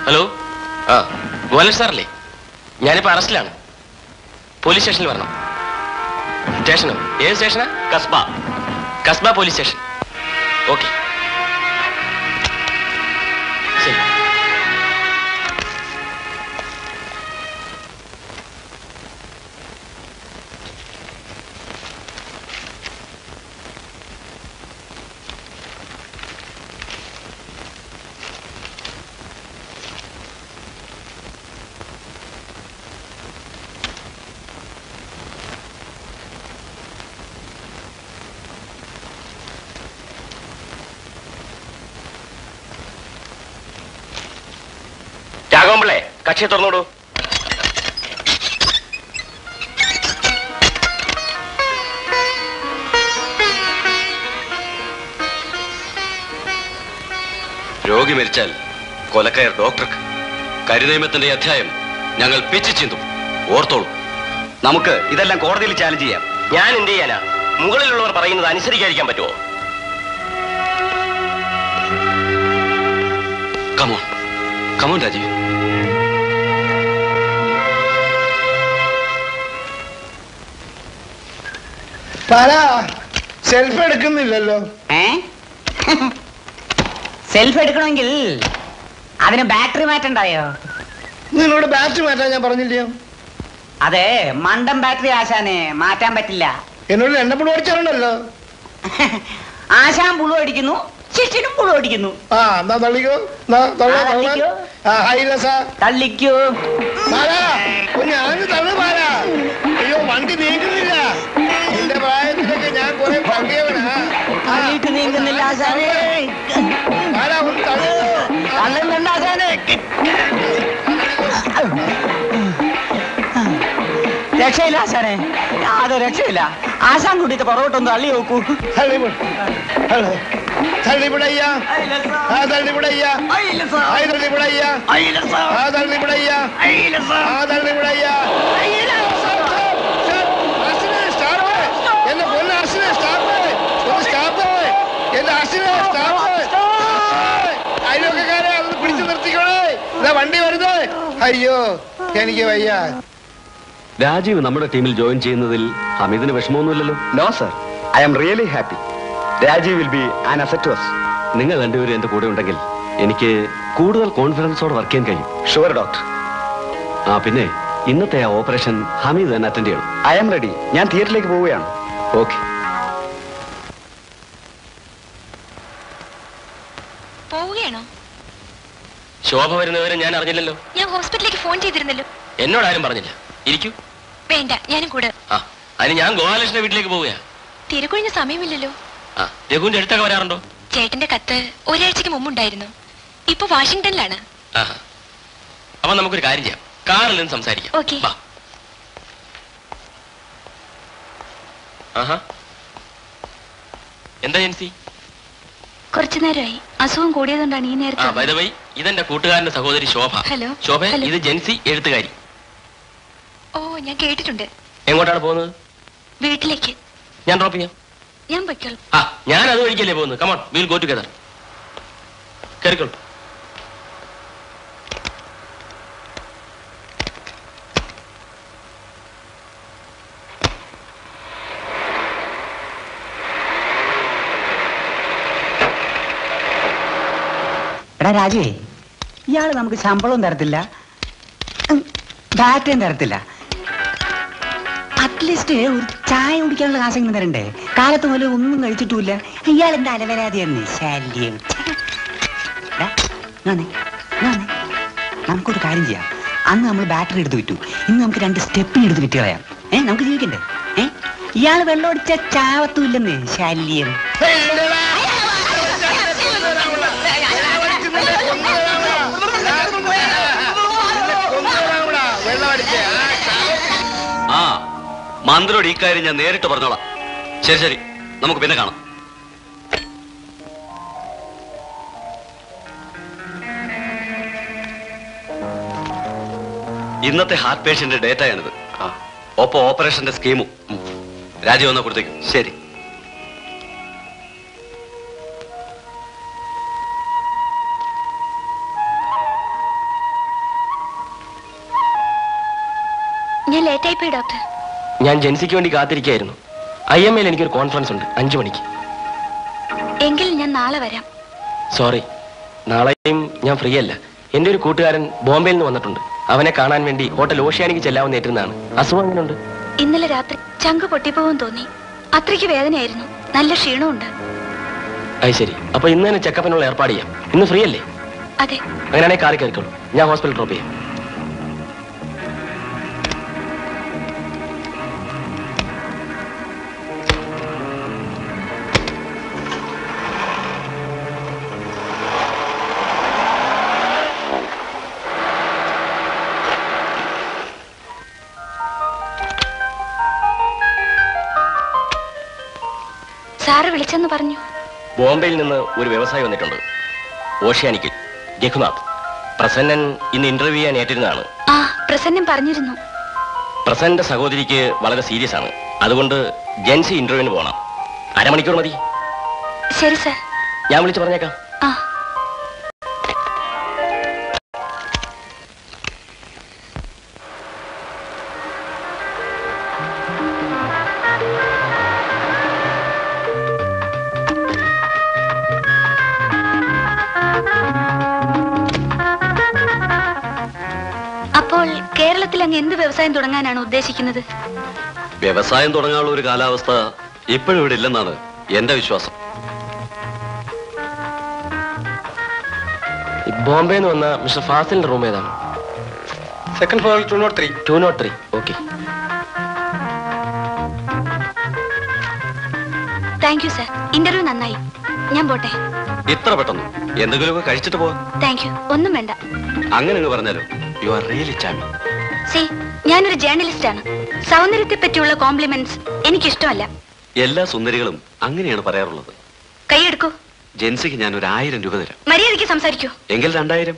ഹലോ, ആ ഗോപാലൻ സാറല്ലേ? ഞാനിപ്പോ അറസ്റ്റിലാണ്. പോലീസ് സ്റ്റേഷനിൽ വരണം. സ്റ്റേഷനോ? ഏത് സ്റ്റേഷനാ? Kasba police station. ഓക്കെ, ശരി. രാഘവൻപിള്ളേ, കക്ഷിയെ തുറന്നോടൂ. രോഗി മരിച്ചാൽ കൊലക്കയർ ഡോക്ടർക്ക്. കരിനിയമത്തിന്റെ അധ്യായം ഞങ്ങൾ പിച്ചു ചിന്തും. ഓർത്തോളൂ. നമുക്ക് ഇതെല്ലാം കോടതിയിൽ ചാലഞ്ച് ചെയ്യാം. ഞാൻ എന്ത് ചെയ്യാനാ? മുകളിലുള്ളവർ പറയുന്നത് അനുസരിക്കാതിരിക്കാൻ പറ്റുമോ? Come on come on Rajeev. സെൽഫ് എടുക്കുന്നില്ലല്ലോ. സെൽഫ് എടുക്കണമെങ്കിൽ അതിന് ബാറ്ററി മാറ്റണ്ടായോ? നിന്നോട് ബാറ്ററി മാറ്റാൻ ഞാൻ പറഞ്ഞില്ലയോ? അതെ, മണ്ടം ബാറ്ററി ആശാനെ മാറ്റാൻ പറ്റില്ല. എന്നോട് എണ്ണപ്പുഴ ഓടിച്ചാറുണ്ടല്ലോ. ആശാൻ പുളു അടിക്കുന്നു, ശിഷ്യനും പുളു അടിക്കുന്നു. ആ എന്നാ തള്ളിക്കോ. തള്ളിക്കോ. ഞാൻ തള്ളു പാരാ. അയ്യോ, വണ്ടി നീങ്ങുന്നില്ല. എന്റെ പ്രായത്തിലൊക്കെ ഞാൻ കുറെ പങ്കിയവനാ. നീങ്ങുന്നില്ല ആശാനെ. തള്ളുന്നുണ്ട് ആശാനെ. രക്ഷയില്ല ആശാനെ, അത് രക്ഷയില്ല. ആശാൻ കൂട്ടിയിട്ട് പുറകോട്ടൊന്ന് തള്ളി നോക്കൂ. തള്ളിവിടയ്യ, തള്ളിവിടയ്യ, തള്ളിവിടയ്യ, തള്ളിവിടയ്യ, തള്ളിവിടയ്യ. എന്നെ കൊല്ല അർശനെ സ്റ്റാപ്പ്, ഒന്ന് സ്റ്റാപ്പ്, എന്റെ അർശനെ സ്റ്റാപ്പ്. അയൽവക്കാരെ അതൊന്ന് പിടിച്ചു നിർത്തിക്കോളേ. എന്നാ വണ്ടി വരുന്നേ. അയ്യോ, എനിക്ക് വയ്യ. രാജീവ് നമ്മുടെ ടീമിൽ ജോയിൻ ചെയ്യുന്നതിൽ ഹമീദിന് വിഷമമൊന്നുമില്ലല്ലോ? No sir, I am really happy. Rajeev will be an asset to us. നിങ്ങൾ രണ്ടുപേരും എന്റെ കൂടെ ഉണ്ടെങ്കിൽ എനിക്ക് കൂടുതൽ കോൺഫിഡൻസോടെ വർക്ക് ചെയ്യാൻ കഴിയും. Sure doctor. ആ പിന്നെ ഇന്നത്തെ ആ ഓപ്പറേഷൻ ഹമീദ് തന്നെ അറ്റൻഡ് ചെയ്യണം. I am ready. ഞാൻ തിയേറ്ററിലേക്ക് പോവുകയാണ്. ഓക്കെ. പോവുകയാണോ? ശോഭ വരുന്നവരെ ഞാൻ അറിഞ്ഞില്ലല്ലോ. ഞാൻ ഹോസ്പിറ്റലിലേക്ക് ഫോൺ ചെയ്തിരുന്നല്ലോ. എന്നോട് ആരും പറഞ്ഞില്ല. ഇരിക്കൂ. വേണ്ട, ഞാനും കൂടെ. ആ, അതിന് ഞാൻ ഗോപാലകൃഷ്ണന്റെ വീട്ടിലേക്ക് പോവുകയാ. തിരക്കൊഴിഞ്ഞ സമയമില്ലല്ലോ. ആ, രഘുവിന്റെ അടുത്തൊക്കെ വരാറുണ്ടോ? ചേട്ടന്റെ കത്ത് ഒരാഴ്ചക്ക് മുമ്പുണ്ടായിരുന്നു. ഇപ്പൊ വാഷിംഗ്ടണിലാണ്. ആഹാ, അപ്പൊ നമുക്കൊരു കാര്യം ചെയ്യാം. കാറിൽ നിന്ന് സംസാരിക്കാം. ഓക്കെ. ആഹാ, എന്താ ജെൻസി? കുറച്ചു നേരമായി. അസുഖം കൂടിയതുകൊണ്ടാണ് ഈ നേരത്തെ. ബൈ ദ വേ, ഇതെന്റെ കൂട്ടുകാരന്റെ സഹോദരി ശോഭ. ഹലോ. ശോഭ, ഹലോ. ഇത് ജെൻസി, എഴുത്തുകാരി. ഓ, ഞാൻ കേട്ടിട്ടുണ്ട്. എങ്ങോട്ടാണ് പോകുന്നത്? വീട്ടിലേക്ക്. ഞാൻ ഡ്രോപ്പ് ചെയ്യാം. ഞാൻ പൊയ്ക്കോളാം. ആ, ഞാൻ അത് വഴിക്കല്ലേ പോകുന്നത്. Come on, we'll go together. കേറിക്കോളൂ. എടാ രാജുവേ, ഇയാള് നമുക്ക് ശമ്പളവും തരത്തില്ല, ബാറ്റയും തരത്തില്ല. അറ്റ്ലീസ്റ്റ് ഒരു ചായ കുടിക്കാനുള്ള കാശെങ്കിലും തരണ്ടേ? കാലത്ത് മുതൽ ഒന്നും കഴിച്ചിട്ടുമില്ല. ഇയാൾ എന്താ അലവരാതിയെന്ന് ശല്യം. നമുക്കൊരു കാര്യം ചെയ്യാം. അന്ന് നമ്മൾ ബാറ്ററി എടുത്ത് വിറ്റു. ഇന്ന് നമുക്ക് 2 സ്റ്റെപ്പിന് എടുത്ത് വിറ്റ് കളയാം. നമുക്ക് ജീവിക്കണ്ടേ? ഇയാള് വെള്ളം അടിച്ച ചാവത്തും ഇല്ലെന്ന് ശല്യം. ആ, മന്ത്രിയോട് ഈ കാര്യം ഞാൻ നേരിട്ട് പറഞ്ഞോളാം. ശരി ശരി, നമുക്ക് പിന്നെ കാണാം. ഇന്നത്തെ ഹാർട്ട് പേഷ്യന്റ് ഡേറ്റയാണിത്. ഒപ്പം ഓപ്പറേഷന്റെ സ്കീമും. രാജീവ് വന്ന കൊടുത്തേക്കും. ശരി. ഞാൻ ലേറ്റായി പോയി ഡോക്ടർ. ഞാൻ ജെൻസിക്ക് വേണ്ടി കാത്തിരിക്കുകയായിരുന്നു. IMAയിൽ എനിക്കൊരു കോൺഫറൻസ് ഉണ്ട് 5 മണിക്ക്. എങ്കിൽ ഞാൻ നാളെ വരാം. സോറി, നാളെയും ഞാൻ ഫ്രീ അല്ല. എൻ്റെ ഒരു കൂട്ടുകാരൻ ബോംബെയിൽ നിന്ന് വന്നിട്ടുണ്ട്. അവനെ കാണാൻ വേണ്ടി ഹോട്ടൽ ഓഷ്യാനിക്ക് ചെല്ലാമെന്ന് ഏറ്റുന്നതാണ്. അസുഖം എങ്ങനെയുണ്ട്? ഇന്നലെ രാത്രി ചങ്ക് പൊട്ടിപ്പോവും തോന്നി. അത്രയ്ക്ക് വേദനയായിരുന്നു. നല്ല ക്ഷീണമുണ്ട്. അത് ശരി. അപ്പൊ ഇന്ന് തന്നെ ചെക്കപ്പിനുള്ള ഏർപ്പാട് ചെയ്യാം. ഇന്ന് ഫ്രീ അല്ലേ? അതെ. അങ്ങനെയാണെങ്കിൽ കാറി കയറിക്കോളൂ. ഞാൻ ഹോസ്പിറ്റൽ ഡ്രോപ്പ് ചെയ്യാം. സാറ് വിളിച്ചെന്ന് പറഞ്ഞു. ബോംബെയിൽ നിന്ന് ഒരു വ്യവസായി വന്നിട്ടുണ്ട്. ഓഷ്യാനിക്കിൽ രഘുനാഥ്. പ്രസന്നൻ ഇന്ന് ഇന്റർവ്യൂ ചെയ്യാൻ ഏറ്റിരുന്നതാണ്. ആ, പ്രസന്നൻ പറഞ്ഞിരുന്നു. പ്രസന്നന്റെ സഹോദരിക്ക് വളരെ സീരിയസ് ആണ്. അതുകൊണ്ട് ജെൻസി ഇന്റർവ്യൂവിന് പോകണം. 1/2 മണിക്കൂർ മതി. ശരി സാർ. ഞാൻ വിളിച്ചു പറഞ്ഞേക്കാം. ആ. അപ്പോൾ കേരളത്തിൽ അങ്ങ് എന്ത് വ്യവസായം തുടങ്ങാനാണ് ഉദ്ദേശിക്കുന്നത്? വ്യവസായം തുടങ്ങാനുള്ള ഒരു കാലാവസ്ഥ ഇപ്പോഴും ഇവിടെ ഇല്ലെന്നാണ് എന്റെ വിശ്വാസം. ബോംബെ നിന്ന് വന്ന മിസ്റ്റർ ഫാസിലിന്റെ റൂം ഏതാണ്? സെക്കൻഡ് ഫ്ലോറിൽ 203. 203. Okay. Thank you sir. Interview നന്നായി. ഞാൻ പോട്ടെ. ഇത്ര പെട്ടെന്ന് എന്തെങ്കിലുമൊക്കെ കഴിച്ചിട്ട് പോവാ. Thank you. ഒന്നും വേണ്ട. അങ്ങനെ അങ്ങ് പറഞ്ഞാലോ. U are really charming. C, ഞാനൊരു ജേർണലിസ്റ്റ് ആണ്. സൗന്ദര്യത്തെ പറ്റിയുള്ള കോംപ്ലിമെന്റ്സ് എനിക്കിഷ്ടമല്ല. എല്ലാ സുന്ദരികളും അങ്ങനെയാണ് പറയാറുള്ളത്. കൈയെടുക്കൂ. ജെൻസിക്ക് ഞാൻ ഒരു 1000 രൂപ തരാം. മര്യാദയ്ക്ക് സംസാരിക്കൂ. എങ്കിൽ 2000.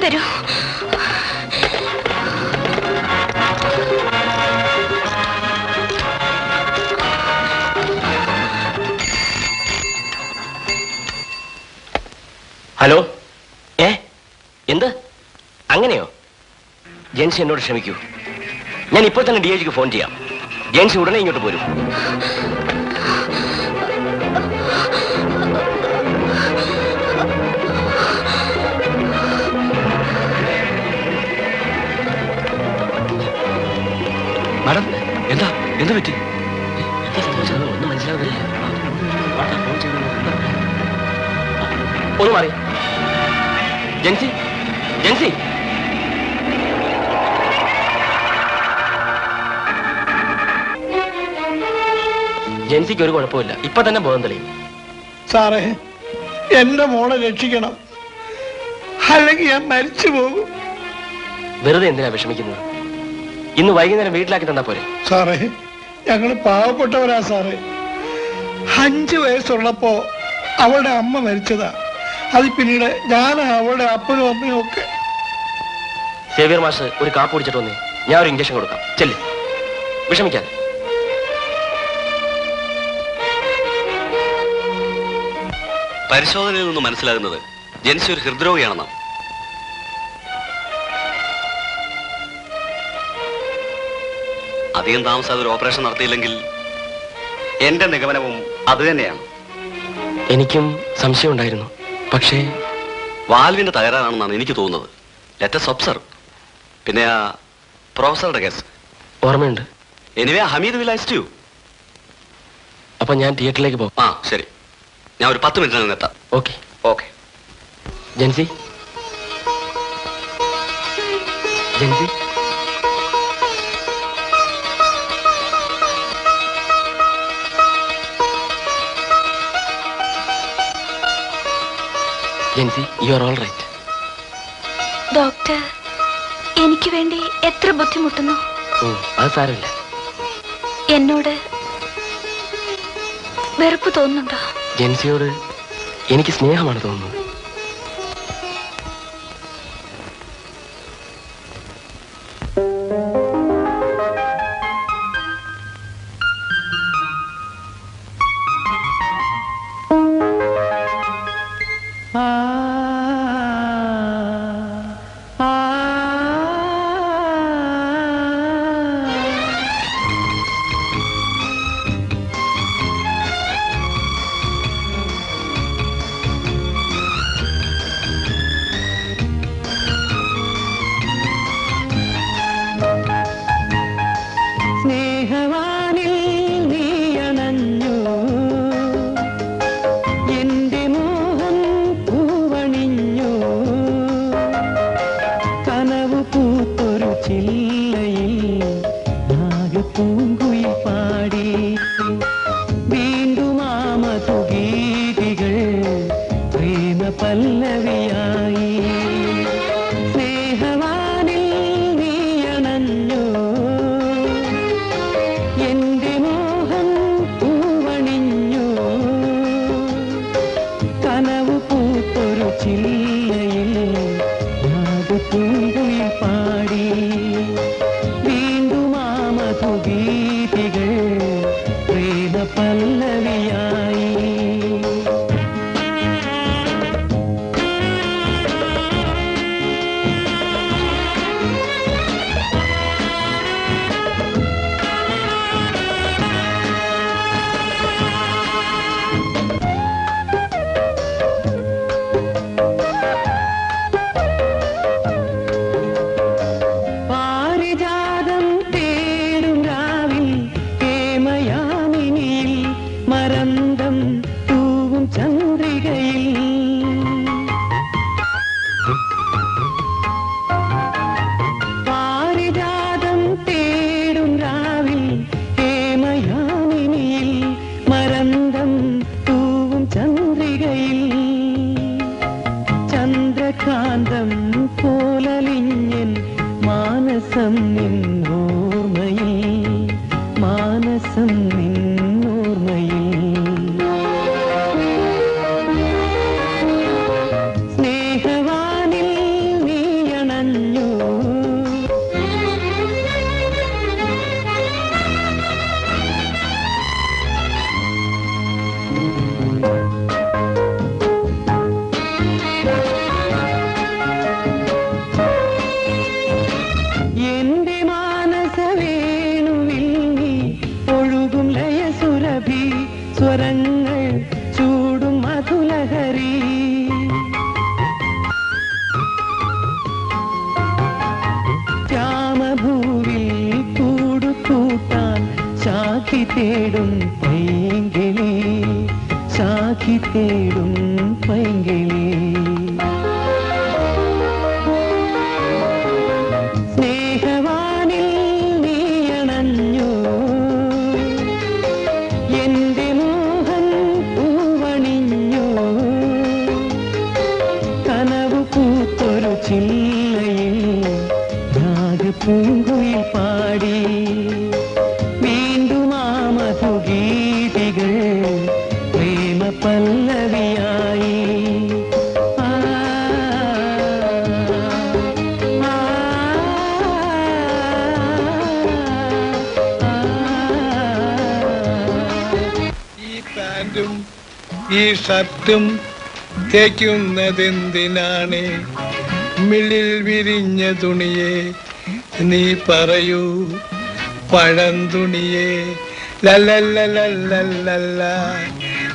തരൂ. ഹലോ. എന്ത്? അങ്ങനെയോ? ജെൻസി എന്നോട് ക്ഷമിക്കൂ. ഞാൻ ഇപ്പോൾ തന്നെ DIGക്ക് ഫോൺ ചെയ്യാം. ജെൻസി ഉടനെ ഇങ്ങോട്ട് പോരും. മാഡം, എന്താ എന്താ പറ്റി? ഒന്നും മനസ്സിലാവില്ല. ഒന്ന് മാറി. ജെൻസി, ജെൻസി. ജെൻസിക്ക് ഒരു കുഴപ്പമില്ല. ഇപ്പൊ തന്നെ ബോധം തെളിയും. സാറേ, എന്റെ മോളെ രക്ഷിക്കണം, അല്ലെങ്കിൽ ഞാൻ മരിച്ചു പോകും. വെറുതെ എന്തിനാ വിഷമിക്കുന്നത്? ഇന്ന് വൈകുന്നേരം വീട്ടിലാക്കി തന്നാ പോരെ? സാറേ, ഞങ്ങള് പാവപ്പെട്ടവരാ സാറേ. 5 വയസ്സുള്ളപ്പോ അവളുടെ അമ്മ മരിച്ചതാ. അത് പിന്നീട് ഞാൻ അവളുടെ അപ്പനും അമ്മയും ഒക്കെ. സേവിയർ മാഷ് ഒരു കാപ്പ് കുടിച്ചിട്ട് വന്നേ, ഞാൻ ഒരു ഇഞ്ചക്ഷൻ കൊടുക്കാം. ചെല്ല്, വിഷമിക്കാതെ. പരിശോധനയിൽ നിന്ന് മനസ്സിലാകുന്നത് ജെൻസി ഒരു ഹൃദ്രോഗിയാണെന്നാണ്. അധികം താമസാതെ ഒരു ഓപ്പറേഷൻ നടത്തിയില്ലെങ്കിൽ എന്റെ നിഗമനവും അതുതന്നെയാണ്. എനിക്കും സംശയം ഉണ്ടായിരുന്നു, പക്ഷേ വാൽവിന്റെ തകരാറാണെന്നാണ് എനിക്ക് തോന്നുന്നത്. Let's observe. പിന്നെ ആ പ്രൊഫസറുടെ കേസ് ഓർമ്മയുണ്ട്. Anyway Hameed will assist you. അപ്പൊ ഞാൻ തിയേറ്ററിലേക്ക് പോകും. ആ ശരി, ഞാൻ ഒരു 10 മിനിറ്റിനകം എത്താം. Okay. Okay. Jency, Jency, Jency, you are all right. Doctor എനിക്ക് വേണ്ടി എത്ര ബുദ്ധിമുട്ടുന്നു. അത് സാരമില്ല. എന്നോട് വെറുപ്പ് തോന്നുന്നുണ്ടോ? ജെൻസിയോട് എനിക്ക് സ്നേഹമാണ് തോന്നുന്നത്. ചില്ലയിൽ രാഗപൂങ്കുയിൽ പാടി വീണ്ടും ആ മധുഗീതികൾ പ്രേമ പല്ലവിയായി ഈ പാൻറ്റും ഈ ഷർട്ടും തേക്കുന്നതെന്തിനാണ്? മിളിൽ വിരിഞ്ഞ തുണിയെ നീ പറയൂ പഴന്തുണിയെ. ലല്ലല്ലല്ലല്ലല്ല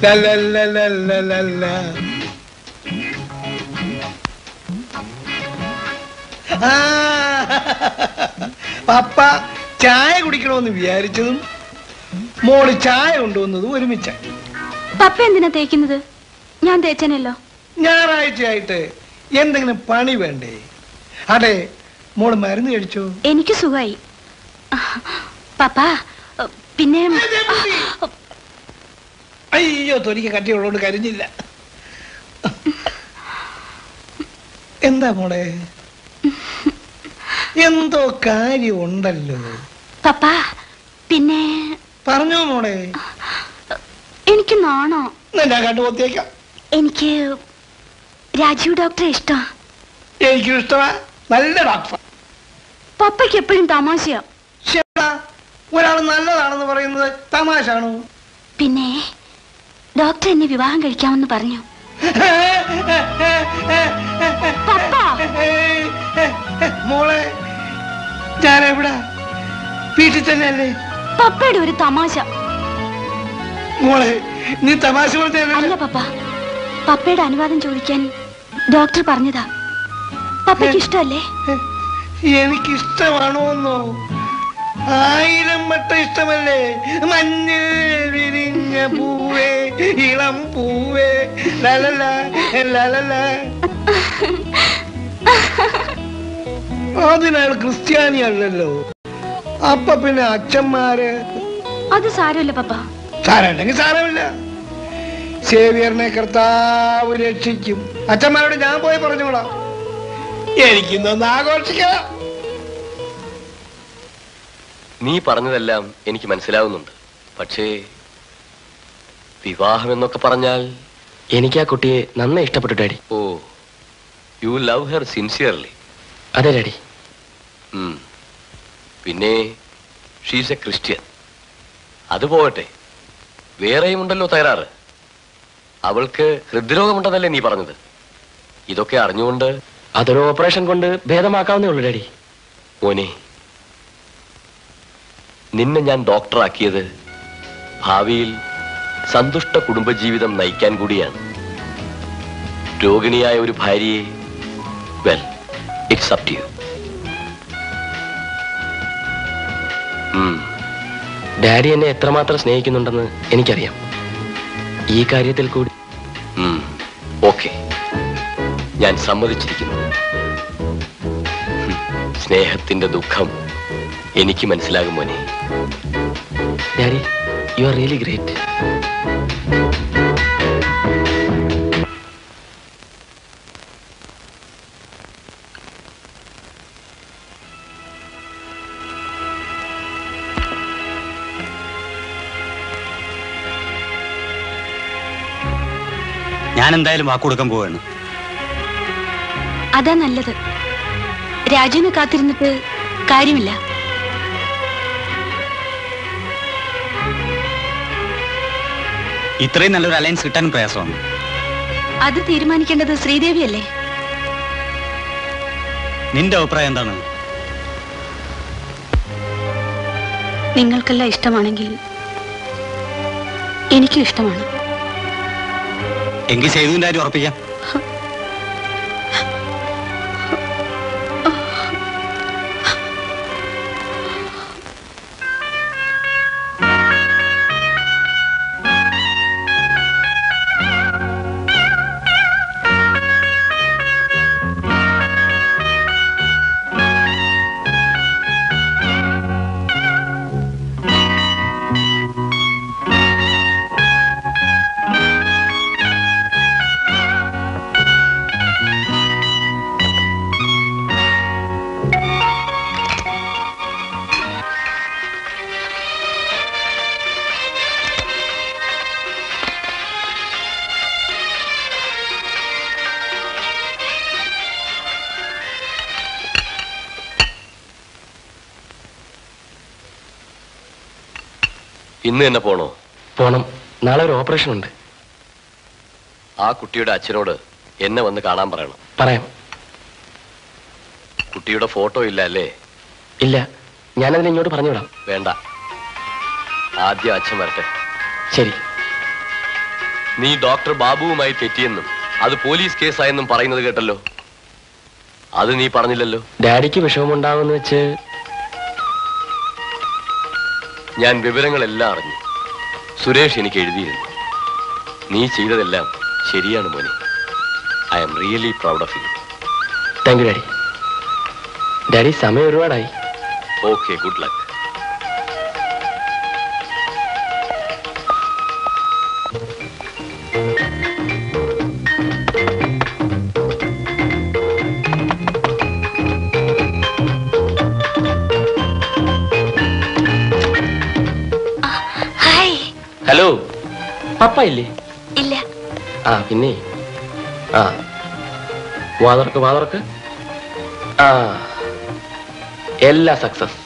ലല്ലല്ലല്ലല്ലല്ല. ആ, പപ്പ ചായ കുടിക്കണമെന്ന് വിചാരിച്ചതും മോള് ചായ കൊണ്ടുവന്നതും ഒരുമിച്ച. പപ്പ എന്തിനാ തേക്കുന്നത്? ഞാൻ തേച്ചനല്ലോ. ഞായറാഴ്ചയായിട്ട് എന്തെങ്കിലും പണി വേണ്ടേ? അതെ, മോള് മരുന്ന് കഴിച്ചോ? എനിക്ക് സുഖമായി. പപ്പ പിന്നെ അയ്യോ, തൊലിക്ക് കട്ടിയുള്ളതുകൊണ്ട് കരിഞ്ഞില്ല. എന്താ മോളെ? എന്തോ കാര്യമുണ്ടല്ലോ. പപ്പ പിന്നെ പറഞ്ഞോ മോളെ. എനിക്ക് നാണോ? ഞാൻ കണ്ടുപോത്തേക്കാം. എനിക്ക് രാജീവ് ഡോക്ടറെ ഇഷ്ടം. എനിക്കും ഇഷ്ടമാ, നല്ല ഡോക്ടർ. പപ്പയ്ക്ക് എപ്പോഴും തമാശയാ. ഒരാൾ നല്ലതാണെന്ന് പറയുന്നത് തമാശാണോ? പിന്നെ ഡോക്ടർ എന്നെ വിവാഹം കഴിക്കാമെന്ന് പറഞ്ഞു. പപ്പ മോളെ, ഞാനെവിടാ? വീട്ടിൽ തന്നെയല്ലേ? പപ്പയുടെ ഒരു തമാശ. മോളെ, നീ തമാശ അല്ല പപ്പ, പപ്പയുടെ അനുവാദം ചോദിക്കാൻ ഡോക്ടർ പറഞ്ഞതാ. പപ്പയ്ക്ക് ഇഷ്ടമല്ലേ? എനിക്കിഷ്ടമാണോന്നോ? 1000 വട്ടം ഇഷ്ടമല്ലേ? മഞ്ഞൾ വിരിഞ്ഞ പൂവേ, ഇളം പൂവേ, ലലല ലലല. അതിനാൾ ക്രിസ്ത്യാനി അല്ലല്ലോ. അപ്പൊ പിന്നെ അച്ഛന്മാര്? അത് സാരമില്ല പപ്പ. സാരമില്ലെങ്കിൽ സാരമില്ല. സേവിയറിനെ കർത്താവ് രക്ഷിക്കും. അച്ഛന്മാരോട് ഞാൻ പോയി പറഞ്ഞോളാം. എനിക്കിന്നൊന്ന് ആഘോഷിക്കാം. നീ പറഞ്ഞതെല്ലാം എനിക്ക് മനസ്സിലാവുന്നുണ്ട്. പക്ഷേ വിവാഹം എന്നൊക്കെ പറഞ്ഞാൽ എനിക്ക് ആ കുട്ടിയെ നന്നായി ഇഷ്ടപ്പെട്ടു daddy. Oh, you love her sincerely? അതെ ഡാഡി. പിന്നെ ഷീസ് എ ക്രിസ്ത്യൻ. അത് പോകട്ടെ, വേറെയും ഉണ്ടല്ലോ തയ്യാറ്. അവൾക്ക് ഹൃദ്രോഗമുണ്ടെന്നല്ലേ നീ പറഞ്ഞത്? ഇതൊക്കെ അറിഞ്ഞുകൊണ്ട് അതൊരു ഓപ്പറേഷൻ കൊണ്ട് ഭേദമാക്കാവുന്നേ ഉള്ളൂ ഡാഡി. മോനെ, നിന്നെ ഞാൻ ഡോക്ടറാക്കിയത് ഭാവിയിൽ സന്തുഷ്ട കുടുംബജീവിതം നയിക്കാൻ കൂടിയാണ്. രോഗിണിയായ ഒരു ഭാര്യയെ, well, it's up to you. Daddy എന്നെ എത്രമാത്രം സ്നേഹിക്കുന്നുണ്ടെന്ന് എനിക്കറിയാം. ഈ കാര്യത്തിൽ കൂടി ഓക്കെ, ഞാൻ സമ്മതിച്ചിരിക്കുന്നു. സ്നേഹത്തിന്റെ ദുഃഖം എനിക്ക് മനസ്സിലാകും മോനെ. Daddy, U are really great. ഞാൻ എന്തായാലും വാക്കുകൊടുക്കാൻ പോവാണ്. അതാ നല്ലത്. രാജുവിനെ കാത്തിരുന്നിട്ട് കാര്യമില്ല. ഇത്രയും നല്ലൊരു അലയൻസ് കിട്ടാനും പ്രയാസമാണ്. അത് തീരുമാനിക്കേണ്ടത് ശ്രീദേവിയല്ലേ? നിന്റെ അഭിപ്രായം എന്താണ്? നിങ്ങൾക്കെല്ലാം ഇഷ്ടമാണെങ്കിൽ എനിക്കും ഇഷ്ടമാണ്. എങ്കിൽ സേതുവിന്റെ കാര്യം ഉറപ്പിക്കാം. ഇന്ന് തന്നെ പോണോ? പോണം. നാളെ ഒരു ഓപ്പറേഷൻ ഉണ്ട്. ആ കുട്ടിയുടെ അച്ഛനോട് എന്നെ വന്ന് കാണാൻ പറയണം. പറയാം. കുട്ടിയുടെ ഫോട്ടോ ഇല്ല അല്ലേ? ഇല്ല, ഞാനതിനെ ഇങ്ങോട്ട് പറഞ്ഞു വിടാം. വേണ്ട, ആദ്യം അച്ഛൻ വരട്ടെ. ശരി. നീ ഡോക്ടർ ബാബുവുമായി തെറ്റിയെന്നും അത് പോലീസ് കേസായെന്നും പറയുന്നത് കേട്ടല്ലോ. അത് നീ പറഞ്ഞില്ലല്ലോ. ഡാഡിക്ക് വിഷമമുണ്ടാവുമെന്ന് വെച്ച് ഞാൻ വിവരങ്ങളെല്ലാം അറിഞ്ഞു. സുരേഷ് എനിക്ക് എഴുതിയിരുന്നു. നീ ചെയ്തതെല്ലാം ശരിയാണ് മോനെ. I am really proud of you. Thank you daddy. Daddy, സമയം ഒരുപാടായി. Okay, good luck. Hi. Hello, papa ഇല്ലേ? ഇല്ല. ആ പിന്നെ ആ വാതർക്ക് വാതർക്ക്. ആ, എല്ലാ സക്സസ്.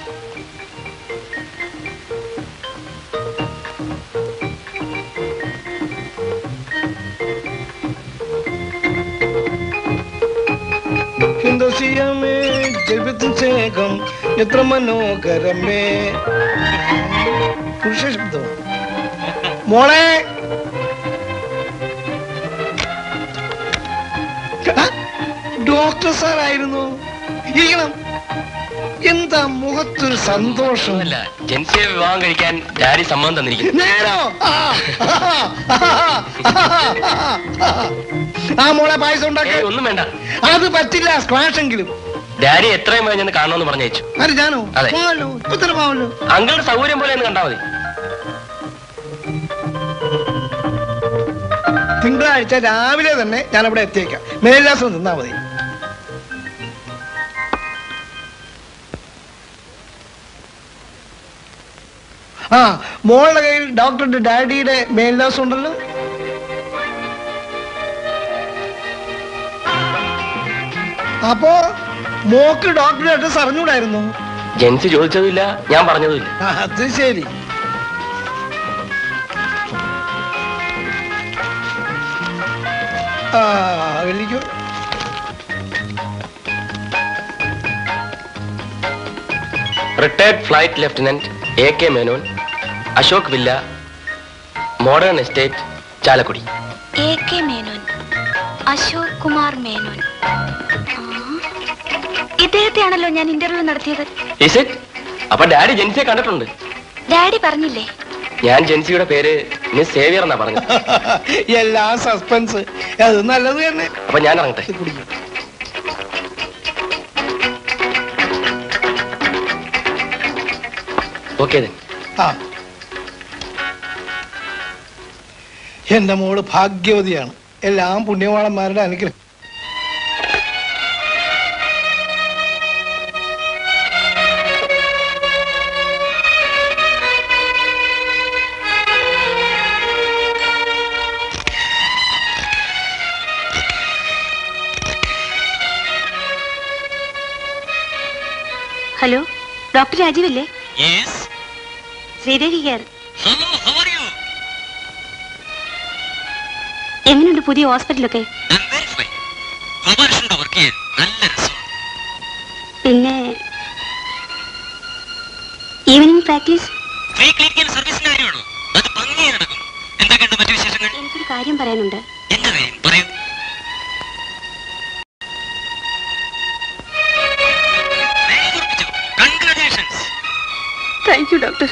ഹിന്ദുസിയമേ ജൈവത്തിൻ സ്നേഹം എത്ര മനോഹരമേ. പുരുഷ ശബ്ദം. മോളെ, ഡോക്ടർ സാറായിരുന്നു. ഇരിക്കണം. എന്താ മുഖത്തൊരു സന്തോഷം. ജെൻസിയെ വിവാഹം കഴിക്കാൻ ഡാഡി സമ്മതം തന്നിരിക്കുന്നു. നേരോ? ആ മോളെ, പായസം ഉണ്ടാക്കി. ഒന്നും വേണ്ട. അത് പറ്റില്ല, സ്ക്വാഷ് എങ്കിലും. ഡാഡി എത്രയും വേഗം ഞാൻ കാണണമെന്ന് പറഞ്ഞയച്ചു. അത് ഞാനോ? അതെ. ഇപ്പൊ തന്നെ പോവല്ലോ. അങ്കിളുടെ സൗകര്യം പോലെ ഒന്ന് കണ്ടാ മതി. തിങ്കളാഴ്ച രാവിലെ തന്നെ ഞാൻ അവിടെ എത്തിയേക്കാം. മേൽവിലാസം നിന്നാ മതി. ആ, മോളുടെ കയ്യിൽ ഡോക്ടറുടെ ഡാഡിയുടെ മേൽവിലാസം ഉണ്ടല്ലോ. അപ്പോ മോക്ക് ഡോക്ടറുടെ അഡ്രസ് അറിഞ്ഞൂടായിരുന്നു? ജെൻസി ചോദിച്ചതുമില്ല, ഞാൻ പറഞ്ഞതുമില്ല. അത് ശരി. ആ, വിളിക്കൂ. Retired flight lieutenant AK Menon, Ashok villa, modern estate, Chalakudy. AK Menon, Ashok Kumar Menon. ഇദ്ദേഹത്തെയാണല്ലോ ഞാൻ ഇന്റർവ്യൂ നടത്തിയത്. Is it? അപ്പൊ ഡാഡി ജെൻസിയെ കണ്ടിട്ടുണ്ട്. ഡാഡി പറഞ്ഞില്ലേ? ഞാൻ ജെൻസിയുടെ പേര് മിസ് സേവിയർ എന്നാ പറഞ്ഞത്. എല്ലാ സസ്പെൻസ്. അത് നല്ലത് തന്നെ. അപ്പൊ ഞാൻ ഇറങ്ങട്ടെ. ഓക്കെ. ആ, എന്റെ മോള് ഭാഗ്യവതിയാണ്. എല്ലാം പുണ്യവാളന്മാരുടെ അനുഗ്രഹം. ഹലോ, ഡോക്ടർ രാജീവല്ലേ? ശ്രീദേവി ഹിയർ. എങ്ങനെയുണ്ട് പുതിയ ഹോസ്പിറ്റലൊക്കെ? പിന്നെ ഈവനിങ് പ്രാക്ടീസ്. എനിക്കൊരു കാര്യം പറയാനുണ്ട്. Thank you doctor.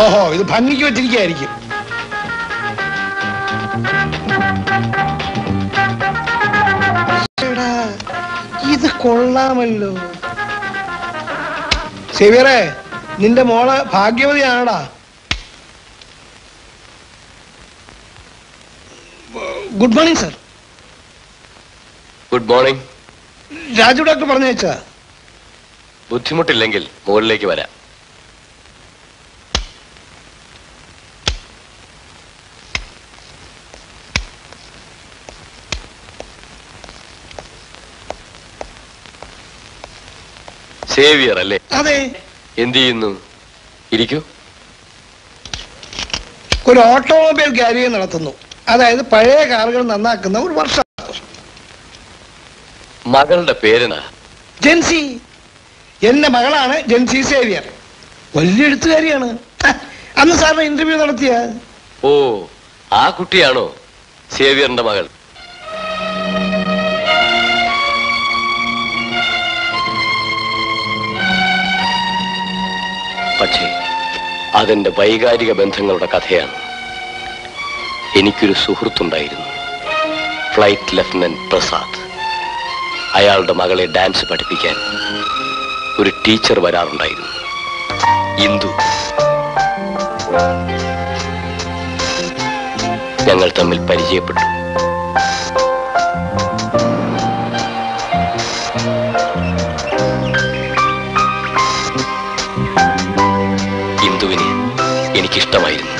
ഓഹോ, ഇത് ഭംഗിക്ക് വെച്ചിരിക്കുകയായിരിക്കും. കൊള്ളാമല്ലോ. സേവിയറെ, നിന്റെ മോള് ഭാഗ്യവതിയാണടാ. Good morning sir. Good morning. Raju doctor പറഞ്ഞയച്ചാ? ബുദ്ധിമുട്ടില്ലെങ്കിൽ മുകളിലേക്ക് വരാം. സേവിയർ അല്ലേ? അതെ. എന്ത് ചെയ്യുന്നു? ഇരിക്കൂ. ഒരു ഓട്ടോമൊബൈൽ ഗാരേജ് നടത്തുന്നു. അതായത് പഴയ കാറുകൾ നന്നാക്കുന്ന ഒരു വർഷം. മകളുടെ പേരെന്നാ? ജെൻസി. എന്റെ മകളാണ് ജെൻസി സേവിയർ. വലിയ എഴുത്തുകാരിയാണ്. അന്ന് സാറിന് ഇന്റർവ്യൂ നടത്തിയ. ഓ, ആ കുട്ടിയാണോ സേവിയറിന്റെ മകൾ? പക്ഷേ അതെന്റെ വൈകാരിക ബന്ധങ്ങളുടെ കഥയാണ്. എനിക്കൊരു സുഹൃത്തുണ്ടായിരുന്നു, ഫ്ലൈറ്റ് ലഫ്റ്റനന്റ് പ്രസാദ്. അയാളുടെ മകളെ ഡാൻസ് പഠിപ്പിക്കാൻ ഒരു ടീച്ചർ വരാറുണ്ടായിരുന്നു, ഇന്ദു. ഞങ്ങൾ തമ്മിൽ പരിചയപ്പെട്ടു. ഇന്ദുവിനെ എനിക്കിഷ്ടമായിരുന്നു.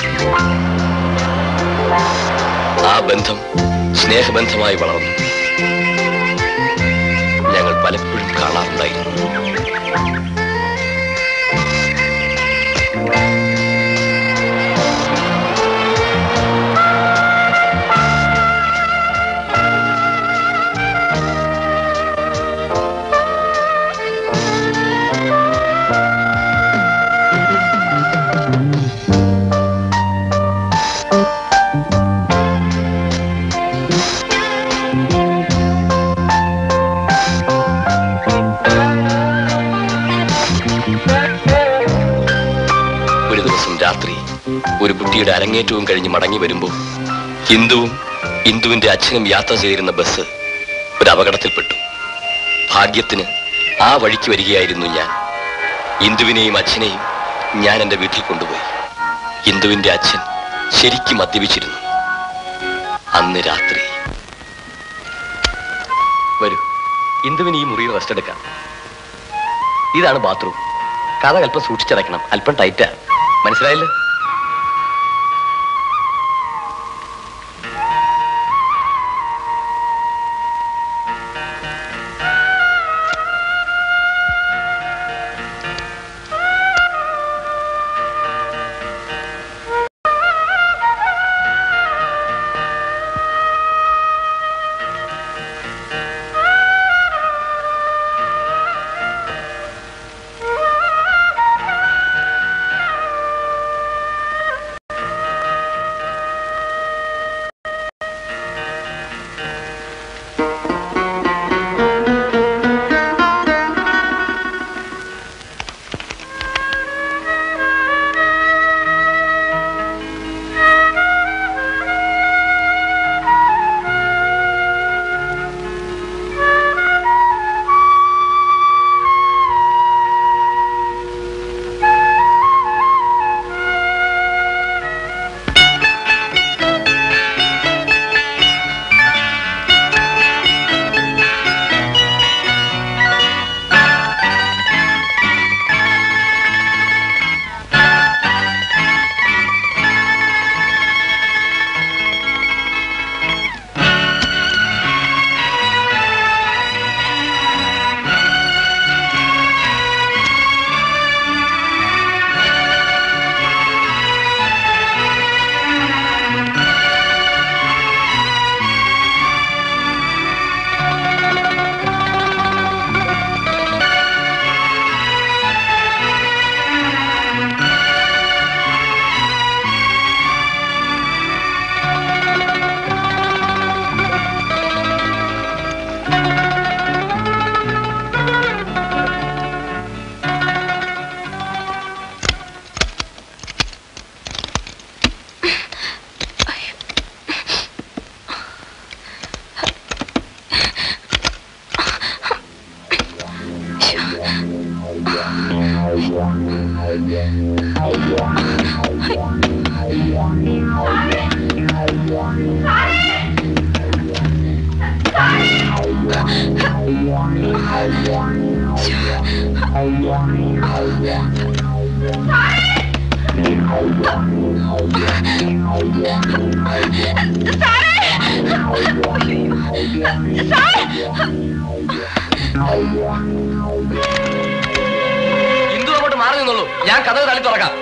ആ ബന്ധം സ്നേഹബന്ധമായി വളർന്നു. ഞങ്ങൾ പലപ്പോഴും കാണാറുണ്ടായിരുന്നു. ഒരു കുട്ടിയുടെ അരങ്ങേറ്റവും കഴിഞ്ഞ് മടങ്ങി വരുമ്പോൾ ഇന്ദുവിന്റെ അച്ഛനും യാത്ര ചെയ്തിരുന്ന ബസ് ഒരു അപകടത്തിൽപ്പെട്ടു. ഭാഗ്യത്തിന് ആ വഴിക്ക് വരികയായിരുന്നു ഞാൻ. ഇന്ദുവിനെയും അച്ഛനെയും ഞാൻ എൻ്റെ വീട്ടിൽ കൊണ്ടുപോയി. ഇന്ദുവിന്റെ അച്ഛൻ ശരിക്കും മദ്യപിച്ചിരുന്നു. അന്ന് രാത്രി. വരൂ, ഇന്ദുവിന് ഈ മുറിയിൽ റെസ്റ്റ് എടുക്കാം. ഇതാണ് ബാത്റൂം. കഥ അല്പം സൂക്ഷിച്ചടയ്ക്കണം, അല്പം ടൈറ്റാ. മനസ്സിലായില്ലേ? ഇന്ദു അങ്ങോട്ട് മാറി നിന്നുള്ളൂ, ഞാൻ കഥ തള്ളി തുറക്കാം.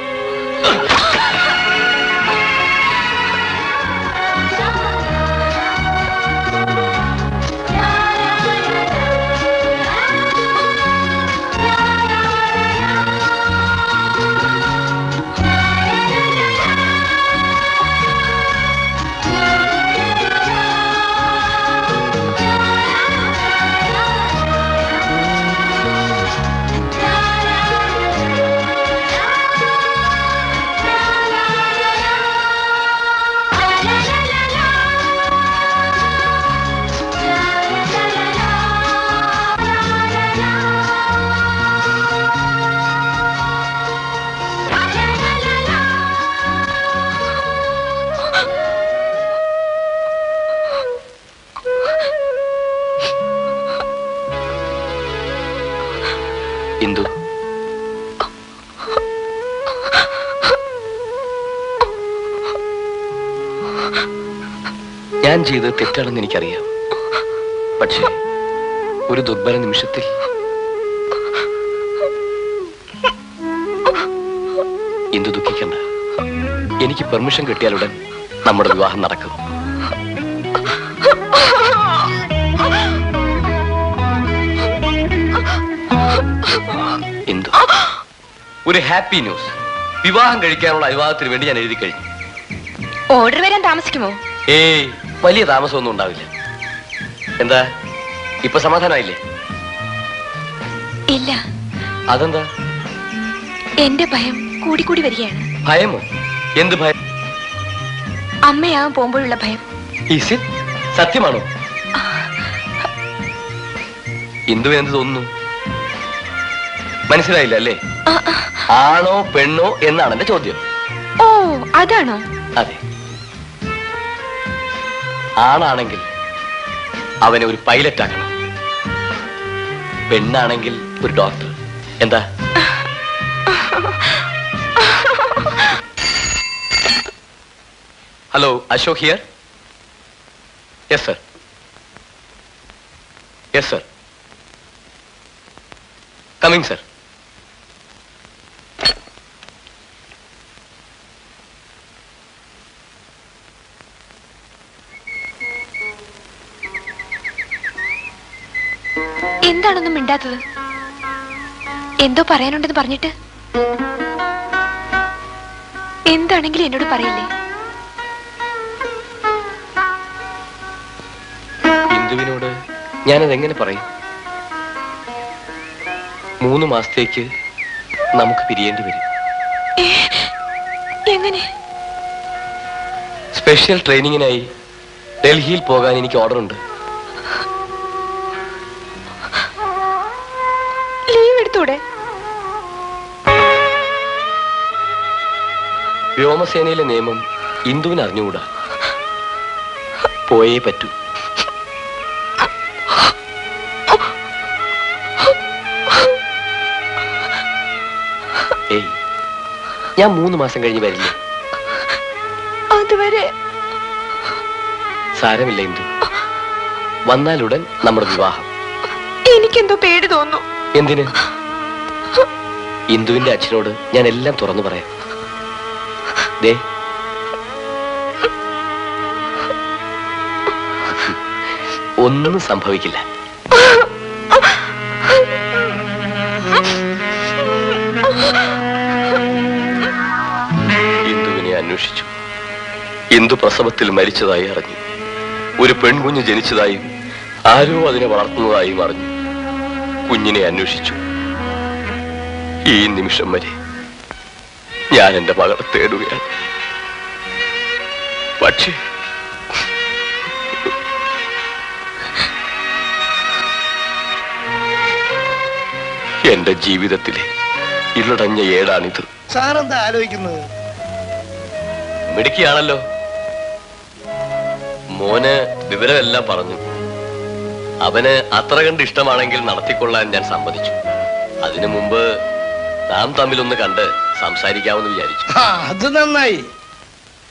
ഇന്ദു, ഞാൻ ചെയ്തത് തെറ്റാണെന്ന് എനിക്കറിയാം. പക്ഷേ ഒരു ദുർബല നിമിഷത്തിൽ ഇന്ദു ദുഃഖിക്കണ്ട. എനിക്ക് പെർമിഷൻ കിട്ടിയാലുടൻ നമ്മുടെ വിവാഹം നടക്കും. ഇന്ദു, ഒരു ഹാപ്പി ന്യൂസ്. വിവാഹം കഴിക്കാനുള്ള അനുവാദത്തിന് വേണ്ടി ഞാൻ എഴുതി കഴിഞ്ഞു. ഓർഡർ വരാൻ താമസിക്കുമോ? ഏയ്, വലിയ താമസമൊന്നും ഉണ്ടാവില്ല. എന്താ, ഇപ്പൊ സമാധാനമായില്ലേ? ഇല്ല. അതെന്താ? എന്റെ ഭയം കൂടിക്കൂടി വരികയാണ്. ഭയമോ? എന്ത് ഭയം? അമ്മയാവാൻ പോകുമ്പോഴുള്ള ഭയം. സത്യമാണോ? ഇന്ദുവിന് എന്ത് തോന്നുന്നു? മനസ്സിലായില്ല അല്ലേ? ആണോ പെണ്ണോ എന്നാണ് എന്റെ ചോദ്യം. ഓ, അതാണോ? അതെ. ആണാണെങ്കിൽ അവനെ ഒരു പൈലറ്റ് ആക്കണം, പെണ്ണാണെങ്കിൽ ഒരു ഡോക്ടർ. എന്താ? Hello, Ashok here. Yes sir. Yes sir. Coming sir. എന്താണൊന്നും മിണ്ടാത്തത്? എന്തോ പറയാനുണ്ടെന്ന് പറഞ്ഞിട്ട്. എന്താണെങ്കിലും എന്നോട് പറയില്ലേ? ഇന്ദുവിനോട് ഞാനതെങ്ങനെ പറയും? 3 മാസത്തേക്ക് നമുക്ക് പിരിയേണ്ടി വരും. എങ്ങനെ? സ്പെഷ്യൽ ട്രെയിനിങ്ങിനായി ഡൽഹിയിൽ പോകാൻ എനിക്ക് ഓർഡർ ഉണ്ട്. ലീവ് എടുത്തൂടെ? വ്യോമസേനയിലെ നിയമം ഇന്ദുവിന് അറിഞ്ഞുകൂടാ. പോയേ പറ്റൂ. ഏയ്, ഞാൻ 3 മാസം കഴിഞ്ഞ് വരില്ലേ? അതുവരെ സാരമില്ല ഇന്ദു, വന്നാലുടൻ നമ്മുടെ വിവാഹം. എനിക്കെന്തോ പേടി തോന്നുന്നു. എന്തിന്? ഇന്ദുവിന്റെ അച്ഛനോട് ഞാൻ എല്ലാം തുറന്നു പറയാം. ദേ, ഒന്നും സംഭവിക്കില്ല. ഇന്ദുവിനെ അന്വേഷിച്ചു. ഇന്ദു പ്രസവത്തിൽ മരിച്ചതായി അറിഞ്ഞു. ഒരു പെൺകുഞ്ഞ് ജനിച്ചതായും ആരോ അതിനെ വളർത്തുന്നതായും അറിഞ്ഞു. കുഞ്ഞിനെ അന്വേഷിച്ചു. ഈ നിമിഷം വരെ ഞാൻ എന്റെ മകളെ തേടുകയാണ്. പക്ഷേ എന്റെ ജീവിതത്തിലെ ഇരുളടഞ്ഞ ഏടാണിത്. സാറെന്താ ആലോചിക്കുന്നത്? മിടുക്കിയാണല്ലോ. മോന് വിവരമെല്ലാം പറഞ്ഞു. അവന് അത്ര കണ്ട് ഇഷ്ടമാണെങ്കിൽ നടത്തിക്കൊള്ളാൻ ഞാൻ സമ്മതിച്ചു. അതിനു മുമ്പ് നാം തമ്മിലൊന്ന് കണ്ട് സംസാരിക്കാമെന്ന് വിചാരിച്ചു. അത് നന്നായി.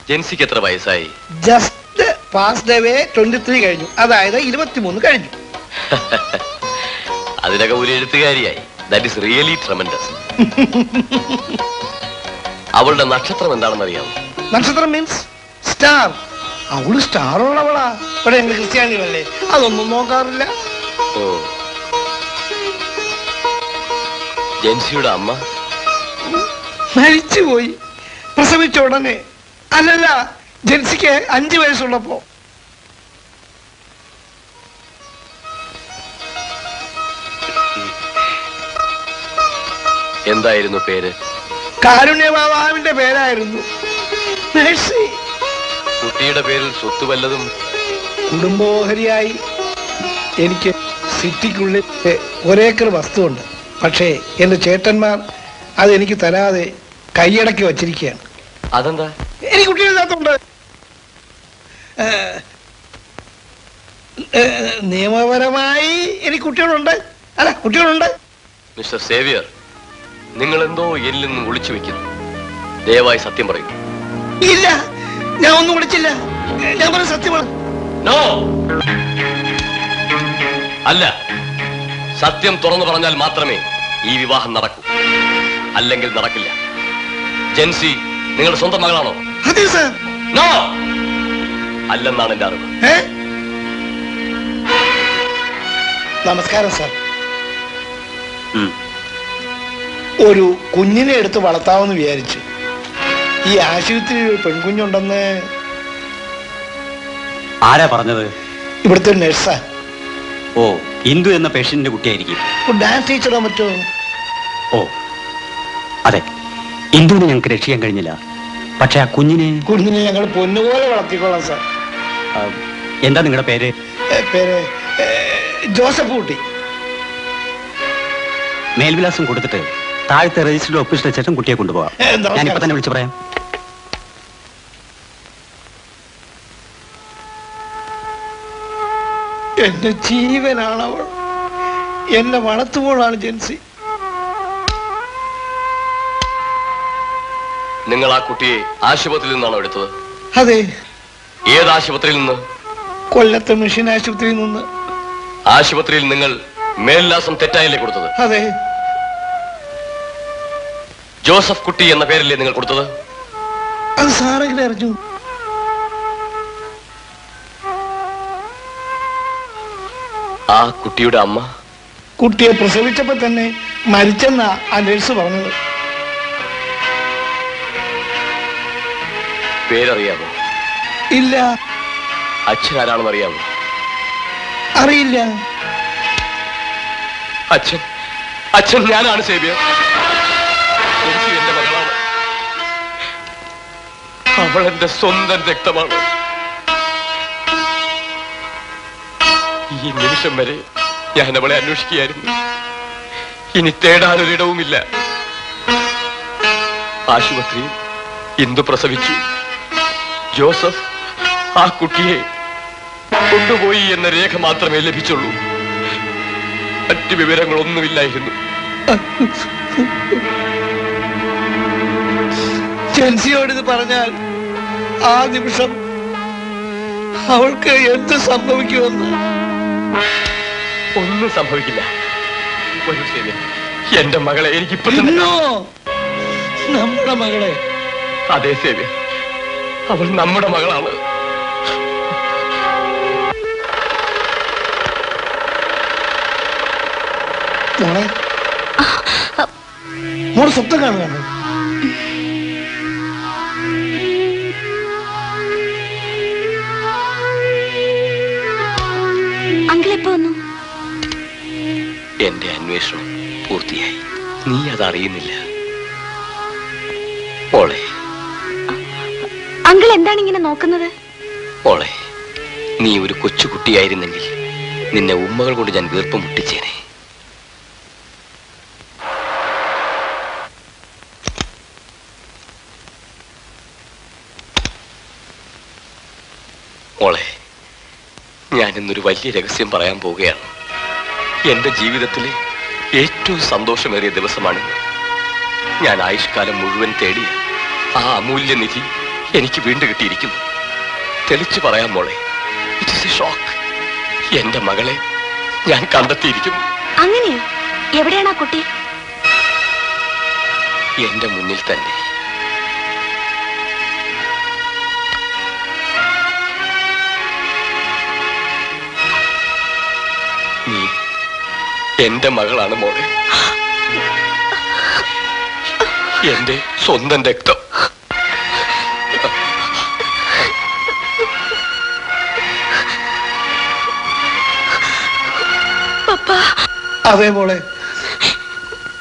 ജെൻസിക്ക് എത്ര വയസ്സായി? ജസ്റ്റ് പാസ്ഡ് അവേ 23 കഴിഞ്ഞു. അതായത് 23 കഴിഞ്ഞു. അതിനൊക്കെ ഒരു എഴുത്തുകാരിയായി. That is really tremendous. അവളുടെ നക്ഷത്രം എന്താണെന്ന് അറിയാമോ? നക്ഷത്രം മീൻസ് സ്റ്റാർ. അവള് സ്റ്റാർ ഉള്ളവളാ. ഇവിടെ ഞങ്ങൾ ക്രിസ്ത്യാനികളല്ലേ, അതൊന്നും നോക്കാറില്ല. ഓ, ജെൻസിയുടെ അമ്മ മരിച്ചുപോയി പ്രസവിച്ച ഉടനെ. അല്ലല്ല, ജെൻസിക്ക് 5 വയസ്സുള്ളപ്പോ. എന്തായിരുന്നു പേര്? കാരുണ്യമാതാവിന്റെ പേരായിരുന്നു. മേഴ്സി. കുട്ടിയുടെ പേരിൽ സ്വത്ത് വല്ലതും? കുടുംബോഹരിയായി എനിക്ക് സിറ്റിക്കുള്ളിൽ 1 ഏക്കർ വസ്തുവുണ്ട്. പക്ഷേ എന്റെ ചേട്ടന്മാർ അതെനിക്ക് തരാതെ കൈയടക്കി വച്ചിരിക്കുകയാണ്. അതെന്താ? എനിക്ക് കുട്ടികളില്ലാത്തതുണ്ട്. നിയമപരമായി എനിക്ക് കുട്ടികളുണ്ട്. അല്ല, കുട്ടികളുണ്ട്. മിസ്റ്റർ സേവിയർ, നിങ്ങൾ എന്തോ എന്നിൽ നിന്നും ഒളിച്ചു വെക്കുന്നു. ദയവായി സത്യം പറയൂ. ഇല്ല, ഞാൻ ഒന്നും വിളിച്ചില്ല. ഞാൻ പറഞ്ഞ സത്യമാണ്. നോ, അല്ല. സത്യം തുറന്നു പറഞ്ഞാൽ മാത്രമേ ഈ വിവാഹം നടക്കൂ. അല്ലെങ്കിൽ നടക്കില്ല. ജെൻസി നിങ്ങളുടെ സ്വന്തം മകളാണോ? അതെ സാർ. നോ, അല്ലെന്നാണ് എന്റെ അറിവ്. നമസ്കാരം സാർ. ഒരു കുഞ്ഞിനെ എടുത്ത് വളർത്താമെന്ന് വിചാരിച്ചു. ഈ ആശുപത്രിയിൽ ഒരു പെൺകുഞ്ഞുണ്ടെന്ന്. ആരാ പറഞ്ഞത്? ഇവിടുത്തെ ഒരു നഴ്സാ. ഓ, ഇന്ദു എന്ന പേഷ്യന്റിന്റെ കുട്ടിയായിരിക്കും. ഡാൻസ് ടീച്ചറോ മറ്റോ? ഓ അതെ, ഇന്ദുവിനെ ഞങ്ങൾക്ക് രക്ഷിക്കാൻ കഴിഞ്ഞില്ല. പക്ഷെ ആ കുഞ്ഞിനെ ഞങ്ങൾ പൊന്നുപോലെ വളർത്തിക്കൊള്ളാം സാർ. എന്താ നിങ്ങളുടെ പേര്? പേര് ജോസഫ് കുട്ടി. മേൽവിലാസം കൊടുത്തിട്ട് താഴത്തെ രജിസ്റ്ററിൽ ഒപ്പിച്ച ശേഷം കുട്ടിയെ കൊണ്ടുപോകാം. ഞാനിപ്പോ തന്നെ വിളിച്ചു പറയാം. എന്റെ ജീവനാണ് അവൾ. എന്നെ വളർത്തുമ്പോഴാണ് ജെൻസി. നിങ്ങൾ ആ കുട്ടിയെ ആശുപത്രിയിൽ നിന്നാണോ എടുത്തത്? അതെ. ഏത് ആശുപത്രിയിൽ നിന്ന്? കൊല്ലത്തെ മിഷൻ ആശുപത്രിയിൽ നിന്ന്. ആശുപത്രിയിൽ നിങ്ങൾ മേൽവിലാസം തെറ്റായല്ലേ കൊടുത്തത്? അതെ. ജോസഫ് കുട്ടി എന്ന പേരല്ലേ നിങ്ങൾ കൊടുത്തത്? അത് സാറെങ്ങനെ അറിഞ്ഞു? ആ കുട്ടിയുടെ അമ്മ കുട്ടിയെ പ്രസവിച്ചപ്പോ തന്നെ മരിച്ചെന്നാ ആ നഴ്സ് പറഞ്ഞത്. പേരറിയാമോ? ഇല്ല. അച്ഛൻ ആരാണെന്ന് അറിയാമോ? അറിയില്ല. അച്ഛൻ അച്ഛൻ ഞാനാണ് സേവ്യർ. എന്റെ മകളാണ്. അവൾ എന്റെ സ്വന്തം രക്തമാണ്. ഈ നിമിഷം വരെ ഞാൻ അവളെ അന്വേഷിക്കുകയായിരുന്നു. ഇനി തേടാനൊരിടവുമില്ല. ആശുപത്രിയിൽ ഇന്ദു പ്രസവിച്ചു. ജോസഫ് ആ കുട്ടിയെ കൊണ്ടുപോയി എന്ന രേഖ മാത്രമേ ലഭിച്ചുള്ളൂ. മറ്റു വിവരങ്ങളൊന്നുമില്ലായിരുന്നു. ജെൻസിയോടിത് പറഞ്ഞാൽ ആ നിമിഷം അവൾക്ക് എന്ത് സംഭവിക്കുമെന്ന്. ഒന്നും സംഭവിക്കില്ല. ഒരു സേവ്യ, എന്റെ മകളെ എനിക്കിപ്പോ നമ്മുടെ മകളെ. അതേ സേവ്യ, അവൾ നമ്മുടെ മകളാണ്. മോളെ, മോളെ സ്വപ്നം കാണുകയാണ്. അങ്കിളെപ്പോ വന്നു? എന്റെ അന്വേഷണം പൂർത്തിയായി. നീ അതറിയുന്നില്ല മോളെ. അങ്കിൾ എന്താണ് ഇങ്ങനെ നോക്കുന്നത്? മോളെ, നീ ഒരു കൊച്ചുകുട്ടിയായിരുന്നെങ്കിൽ നിന്നെ ഉമ്മകൾ കൊണ്ട് ഞാൻ വീർപ്പ് മുട്ടിച്ചേനെ. മോളെ, ഞാൻ ഇന്നൊരു വലിയ രഹസ്യം പറയാൻ പോവുകയാണ്. എന്റെ ജീവിതത്തിലെ ഏറ്റവും സന്തോഷമേറിയ ദിവസമാണിന്ന്. ഞാൻ ആയുഷ്കാലം മുഴുവൻ തേടിയ ആ അമൂല്യനിധി എനിക്ക് വീണ്ടും കിട്ടിയിരിക്കുന്നു. തെളിച്ചു പറയാം മോളെ, ഇറ്റ് ഈസ് എ ഷോക്ക്. എന്റെ മകളെ ഞാൻ കണ്ടെത്തിയിരിക്കുന്നു. അങ്ങനെയോ? എവിടെയാണ് ആ കുട്ടി? എന്റെ മുന്നിൽ തന്നെ. നീ എന്റെ മകളാണ് മോളെ, എന്റെ സ്വന്തം രക്തം. അതെ മോളെ,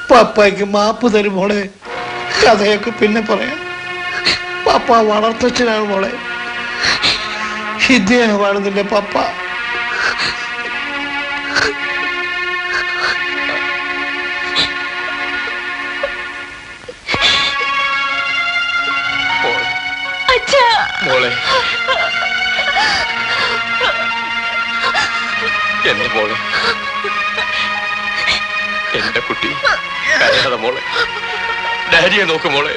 പപ്പായ്ക്ക് മാപ്പ് തരും മോളെ. കഥയൊക്കെ പിന്നെ പറയാം. പപ്പ വളർത്തച്ഛനാണ് മോളെ. ഇദ്ദേഹമാണ് നിന്റെ പപ്പ. മോളെ, എന്റെ മോളെ, എന്റെ കുട്ടി കരയാതെ മോളെ. ഡാഡിയെ നോക്ക് മോളെ.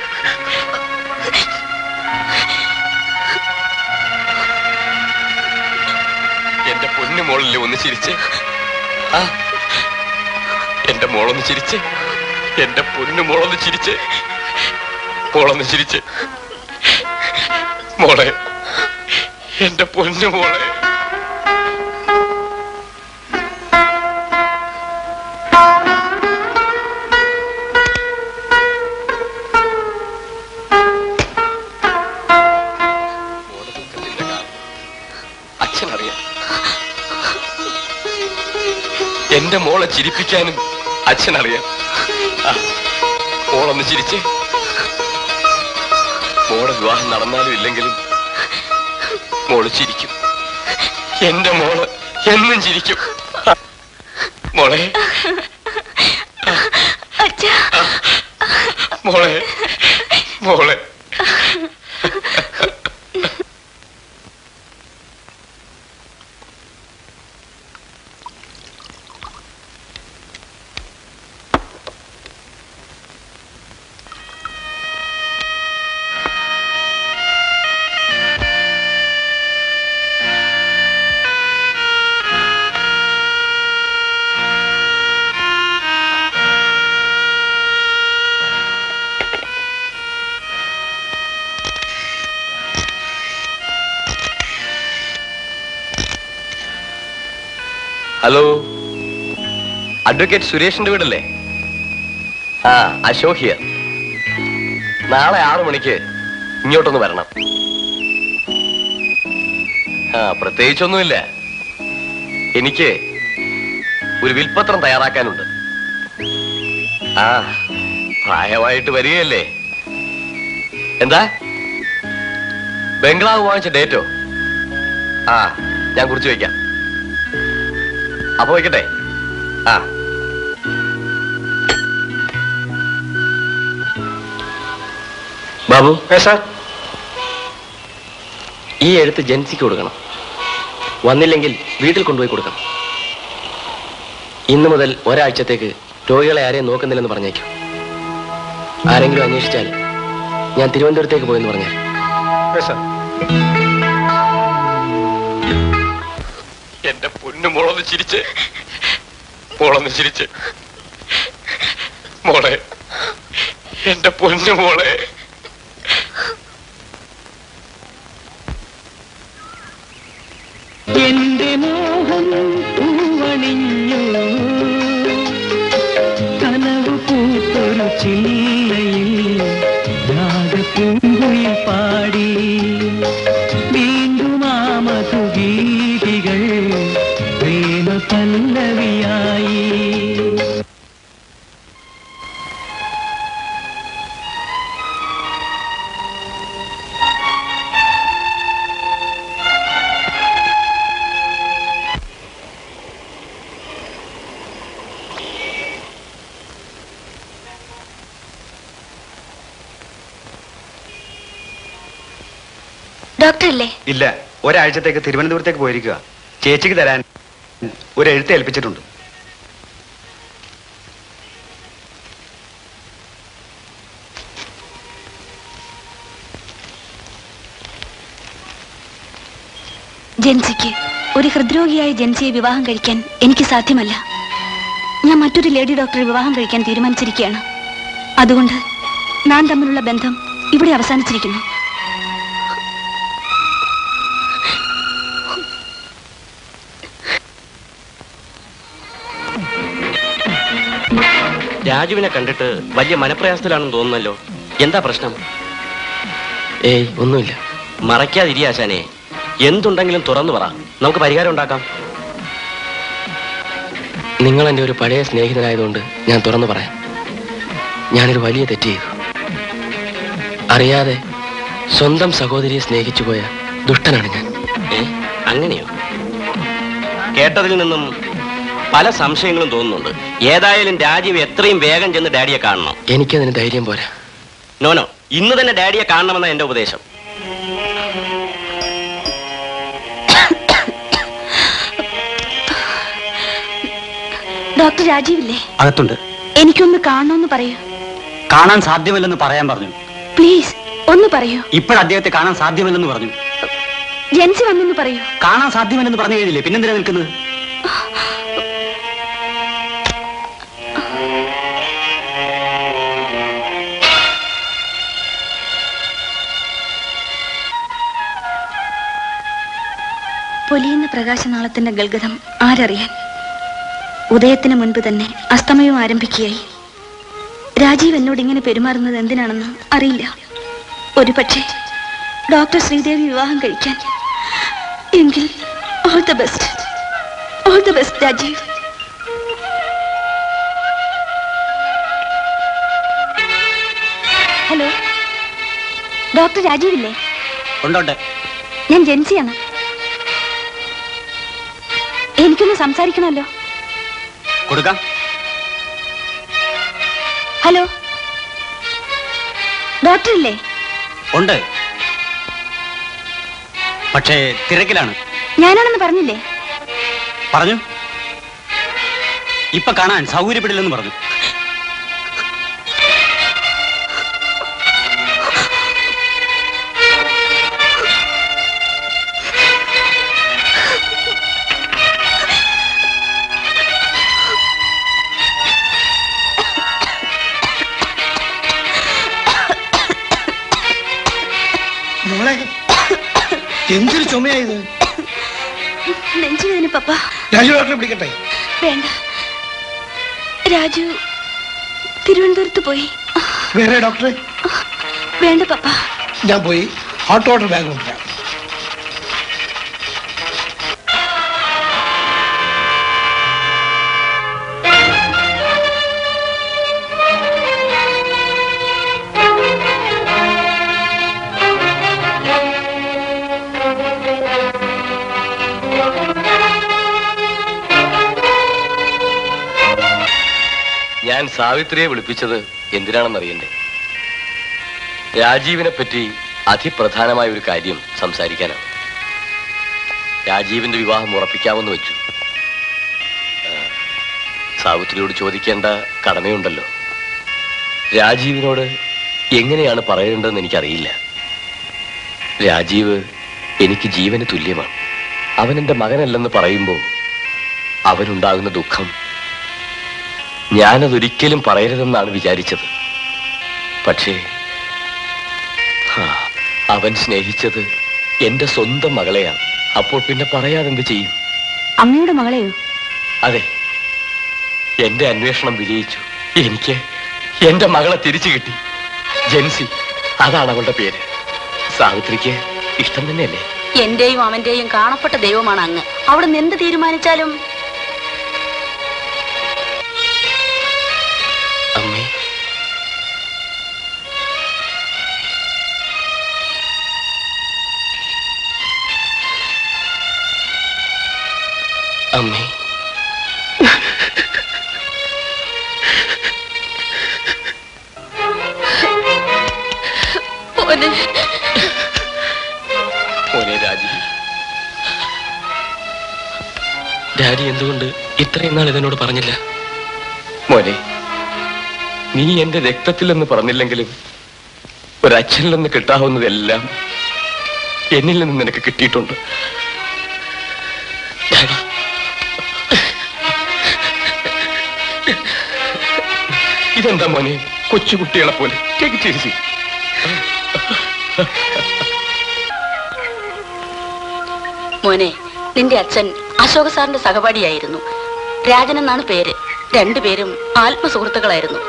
എന്റെ പൊന്നു മോളല്ലേ ഒന്ന് ചിരിച്ച്. ആ, എന്റെ മോളൊന്ന് ചിരിച്ച്. എന്റെ പൊന്നു മോളൊന്ന് ചിരിച്ച്. മോളൊന്ന് ചിരിച്ച്. മോളെ, എന്റെ പൊന്നു മോളെ. അച്ഛനറിയാം. എന്റെ മോളെ ചിരിപ്പിക്കാനും അച്ഛനറിയാം. മോളൊന്ന് ചിരിച്ച്. മോളെ വിവാഹം നടന്നാലും ഇല്ലെങ്കിലും മോള് ചിരിക്കും. എന്റെ മോള് എന്നും ചിരിക്കും. മോളെ, മോളെ, മോളെ. ഹലോ, അഡ്വക്കേറ്റ് സുരേഷിന്റെ വീടല്ലേ? ആ, അശോക് ഹിയർ. നാളെ 6 മണിക്ക് ഇങ്ങോട്ടൊന്ന് വരണം. ആ, പ്രത്യേകിച്ചൊന്നുമില്ല. എനിക്ക് ഒരു വിൽപ്പത്രം തയ്യാറാക്കാനുണ്ട്. ആ, പ്രായമായിട്ട് വരികയല്ലേ. എന്താ, ബംഗ്ലാവ് വാങ്ങിച്ച ഡേറ്റോ? ആ, ഞാൻ കുറിച്ച് വയ്ക്കാം. അപ്പൊ വയ്ക്കട്ടെ. ആ, ബാബു സാർ, ഈ എഴുത്ത് ജൻസിക്ക് കൊടുക്കണം. വന്നില്ലെങ്കിൽ വീട്ടിൽ കൊണ്ടുപോയി കൊടുക്കണം. ഇന്നു മുതൽ ഒരാഴ്ചത്തേക്ക് രോഗികളെ ആരെയും നോക്കുന്നില്ലെന്ന് പറഞ്ഞേക്കും. ആരെങ്കിലും അന്വേഷിച്ചാൽ ഞാൻ തിരുവനന്തപുരത്തേക്ക് പോയെന്ന് പറഞ്ഞാൽ. എന്റെ പൊന്നു മോളൊന്ന് ചിരിച്ച്. മോളൊന്ന് ചിരിച്ച്. മോളെ, എന്റെ പൊന്നു മോളെ. എന്റെ മോഹം പൂവണിഞ്ഞു, കനവ് പൂത്തൊരു ചില്ലയിൽ രാഗപ്പൂങ്കുയിൽ പാടി. വീണ്ടും ആ മധുഗീതികൾ പ്രേമ പല്ലവിയായി. ഡോക്ടർ അല്ലേ? ഇല്ല, ഒരാഴ്ചത്തേക്ക് തിരുവനന്തപുരത്തേക്ക് പോയിരിക്കുക. ചേച്ചിക്ക് തരാൻ ഒരു എഴുത്ത് ഏൽപ്പിച്ചിട്ടുണ്ട്. ജെൻസിക്ക്, ഒരു ഹൃദ്രോഗിയായ ജെൻസിയെ വിവാഹം കഴിക്കാൻ എനിക്ക് സാധ്യമല്ല. ഞാൻ മറ്റൊരു ലേഡി ഡോക്ടറെ വിവാഹം കഴിക്കാൻ തീരുമാനിച്ചിരിക്കുകയാണ്. അതുകൊണ്ട് നാം തമ്മിലുള്ള ബന്ധം ഇവിടെ അവസാനിച്ചിരിക്കുന്നു. രാജുവിനെ കണ്ടിട്ട് വലിയ മനപ്രയാസത്തിലാണെന്ന് തോന്നുന്നല്ലോ. എന്താ പ്രശ്നം? ഏയ്, ഒന്നുമില്ല. മറയ്ക്കാതിരിയാശാനെ, എന്തുണ്ടെങ്കിലും തുറന്നു പറ, നമുക്ക് പരിഹാരം ഉണ്ടാക്കാം. നിങ്ങൾ എൻ്റെ ഒരു പഴയ സ്നേഹിതനായതുകൊണ്ട് ഞാൻ തുറന്നു പറയാം. ഞാനൊരു വലിയ തെറ്റ് ചെയ്തു. അറിയാതെ സ്വന്തം സഹോദരിയെ സ്നേഹിച്ചു പോയ ദുഷ്ടനാണ് ഞാൻ. അങ്ങനെയോ? കേട്ടതിൽ നിന്നും പല സംശയങ്ങളും തോന്നുന്നുണ്ട്. ഏതായാലും രാജീവ് എത്രയും വേഗം ചെന്ന് ഡാഡിയെ കാണണം. എനിക്കതിന് ധൈര്യം പോരാ. നോനോ, ഇന്ന് തന്നെ ഡാഡിയെ കാണണമെന്ന എന്റെ ഉപദേശം. ഡോക്ടർ രാജീവില്ലേ? അകത്തുണ്ട്. എനിക്കൊന്ന് കാണണമെന്ന് പറയൂ. കാണാൻ സാധ്യമല്ലെന്ന് പറയാൻ പറഞ്ഞു. പ്ലീസ് ഒന്ന് പറയൂ. ഇപ്പോൾ അദ്ദേഹത്തെ കാണാൻ സാധ്യമല്ലെന്ന് പറഞ്ഞു. ജെൻസി വന്നെന്ന് പറയൂ. കാണാൻ സാധ്യമല്ലെന്ന് പറഞ്ഞു കഴിഞ്ഞില്ലേ, പിന്നെന്തിനാ നിൽക്കുന്നത്? പൊലിയുന്ന പ്രകാശനാളത്തിന്റെ ഗൽഗതം ആരറിയാൻ? ഉദയത്തിന് മുൻപ് തന്നെ അസ്തമയം ആരംഭിക്കുകയായി. രാജീവ് എന്നോട് ഇങ്ങനെ പെരുമാറുന്നത് എന്തിനാണെന്ന് അറിയില്ല. ഒരു പക്ഷേ ഡോക്ടർ ശ്രീദേവി വിവാഹം കഴിക്കാൻ. എങ്കിൽ all the best, all the best Rajeev. Hello, doctor രാജീവില്ലേ? ഉണ്ടോട്ടെ. ഞാൻ ജെൻസിയാണ്. എനിക്കൊന്ന് സംസാരിക്കണമല്ലോ. കൊടുക്കാം. ഹലോ, ഡോക്ടർ ഇല്ലേ? ഉണ്ട്, പക്ഷേ തിരക്കിലാണ്. ഞാനാണെന്ന് പറഞ്ഞില്ലേ? പറഞ്ഞു. ഇപ്പൊ കാണാൻ സൗകര്യപ്പെടില്ലെന്ന് പറഞ്ഞു. എന്തൊരു ചുമയായത്? നെഞ്ചുവേദന പപ്പ. രാജു ഡോക്ടറെ വിളിക്കട്ടെ? വേണ്ട, രാജു തിരുവനന്തപുരത്ത് പോയി. വേറെ ഡോക്ടറെ? വേണ്ട പപ്പ. ഞാൻ പോയി ഹോട്ട് വാട്ടർ ബാഗ് കൊണ്ടുവരാം. ഞാൻ സാവിത്രിയെ വിളിപ്പിച്ചത് എന്തിനാണെന്നറിയണ്ടേ? രാജീവിനെ പറ്റി അതിപ്രധാനമായ ഒരു കാര്യം സംസാരിക്കാനാണ്. രാജീവിന്റെ വിവാഹം ഉറപ്പിക്കാമെന്ന് വെച്ചു. സാവിത്രിയോട് ചോദിക്കേണ്ട കടമയുണ്ടല്ലോ. രാജീവിനോട് എങ്ങനെയാണ് പറയേണ്ടതെന്ന് എനിക്കറിയില്ല. രാജീവ് എനിക്ക് ജീവന് തുല്യമാണ്. അവനെന്റെ മകനല്ലെന്ന് പറയുമ്പോൾ അവനുണ്ടാകുന്ന ദുഃഖം ഞാനതൊരിക്കലും പറയരുതെന്നാണ് വിചാരിച്ചത്. പക്ഷേ അവൻ സ്നേഹിച്ചത് എന്റെ സ്വന്തം മകളെയാണ്. അപ്പോൾ പിന്നെ പറയാതെന്ത് ചെയ്യും? അമ്മയുടെ മകളെയോ? അതെ, എന്റെ അന്വേഷണം വിജയിച്ചു. എനിക്ക് എന്റെ മകളെ തിരിച്ചു കിട്ടി. ജെൻസി, അതാണ് അവളുടെ പേര്. സാവിത്രിക്ക് ഇഷ്ടം തന്നെയല്ലേ? എന്റെയും അവന്റെയും കാണപ്പെട്ട ദൈവമാണ് അങ്ങ്. അവിടെ നിന്ന് എന്ത് തീരുമാനിച്ചാലും. അമ്മേ, അമ്മേ, മോനെ രാജീവ്, ഡാഡി എന്തുകൊണ്ട് ഇത്രയും നാൾ ഇതെന്നോട് പറഞ്ഞില്ല? മോനെ, നീ എന്റെ രക്തത്തിലെന്ന് പറഞ്ഞില്ലെങ്കിലും ഒരച്ഛനിൽ നിന്ന് കിട്ടാവുന്നതെല്ലാം എന്നിൽ നിന്ന് നിനക്ക് കിട്ടിയിട്ടുണ്ട്. ഡാഡി, ഇതെന്താ മോനെ കൊച്ചുകുട്ടികളെ പോലെ? ചേച്ചി മോനെ, നിന്റെ അച്ഛൻ അശോക സാറിന്റെ സഹപാഠിയായിരുന്നു. രാജൻ എന്നാണ് പേര്. രണ്ടുപേരും ആത്മസുഹൃത്തുക്കളായിരുന്നു.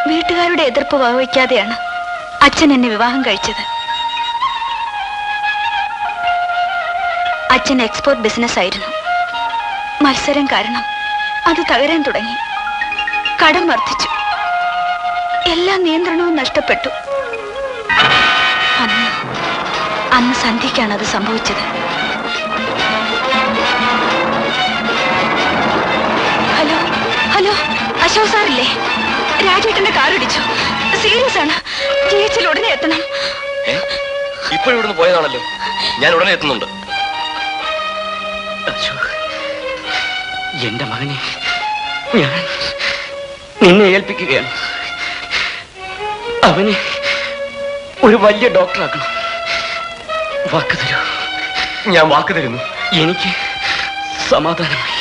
വീട്ടുകാരുടെ എതിർപ്പ് വകവയ്ക്കാതെയാണ് അച്ഛൻ എന്നെ വിവാഹം കഴിച്ചത്. അച്ഛൻ എക്സ്പോർട്ട് ബിസിനസ് ആയിരുന്നു. മത്സരം കാരണം അത് തകരാൻ തുടങ്ങി. കടം വർദ്ധിച്ചു. എല്ലാ നിയന്ത്രണവും നഷ്ടപ്പെട്ടു. അന്ന് സന്ധ്യയ്ക്കാണ് അത് സംഭവിച്ചത്. ഹലോ ഹലോ, അശോക് സാറില്ലേ? രാജേട്ടന്റെ കാർ ഇടിച്ചു. സീരിയസ് ആണ്. GH ഉടനെ എത്തണം. ഇപ്പോഴിവിടുന്ന് പോയതാണല്ലോ. ഞാൻ ഉടനെ എത്തുന്നുണ്ട്. അശോക്, എന്റെ മകനെ ഞാൻ നിന്നെ ഏൽപ്പിക്കുകയാണ്. അവനെ ഒരു വലിയ ഡോക്ടറാക്കണം. വാക്ക് തരൂ. ഞാൻ വാക്ക് തരുന്നു. എനിക്ക് സമാധാനമായി.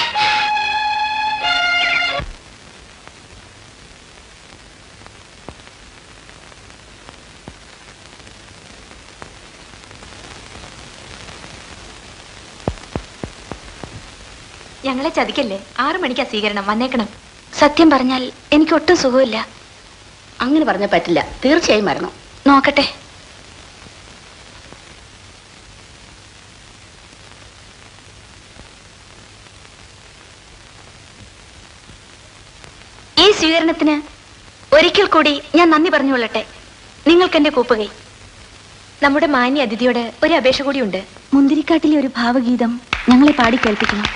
ഞങ്ങളെ ചതിക്കല്ലേ. 6 മണിക്കാ സ്വീകരണം. വന്നേക്കണം. സത്യം പറഞ്ഞാൽ എനിക്ക് ഒട്ടും സുഖമില്ല. അങ്ങനെ പറഞ്ഞാൽ പറ്റില്ല. തീർച്ചയായും വരണം. നോക്കട്ടെ. ഈ സ്വീകരണത്തിന് ഒരിക്കൽ കൂടി ഞാൻ നന്ദി പറഞ്ഞുകൊള്ളട്ടെ. നിങ്ങൾക്ക് എന്റെ കൂപ്പുകൈ. നമ്മുടെ മാന്യ അതിഥിയോട് ഒരു അപേക്ഷ കൂടിയുണ്ട്. മുന്തിരിക്കാട്ടിലെ ഒരു ഭാവഗീതം ഞങ്ങളെ പാടി കേൾപ്പിക്കണം.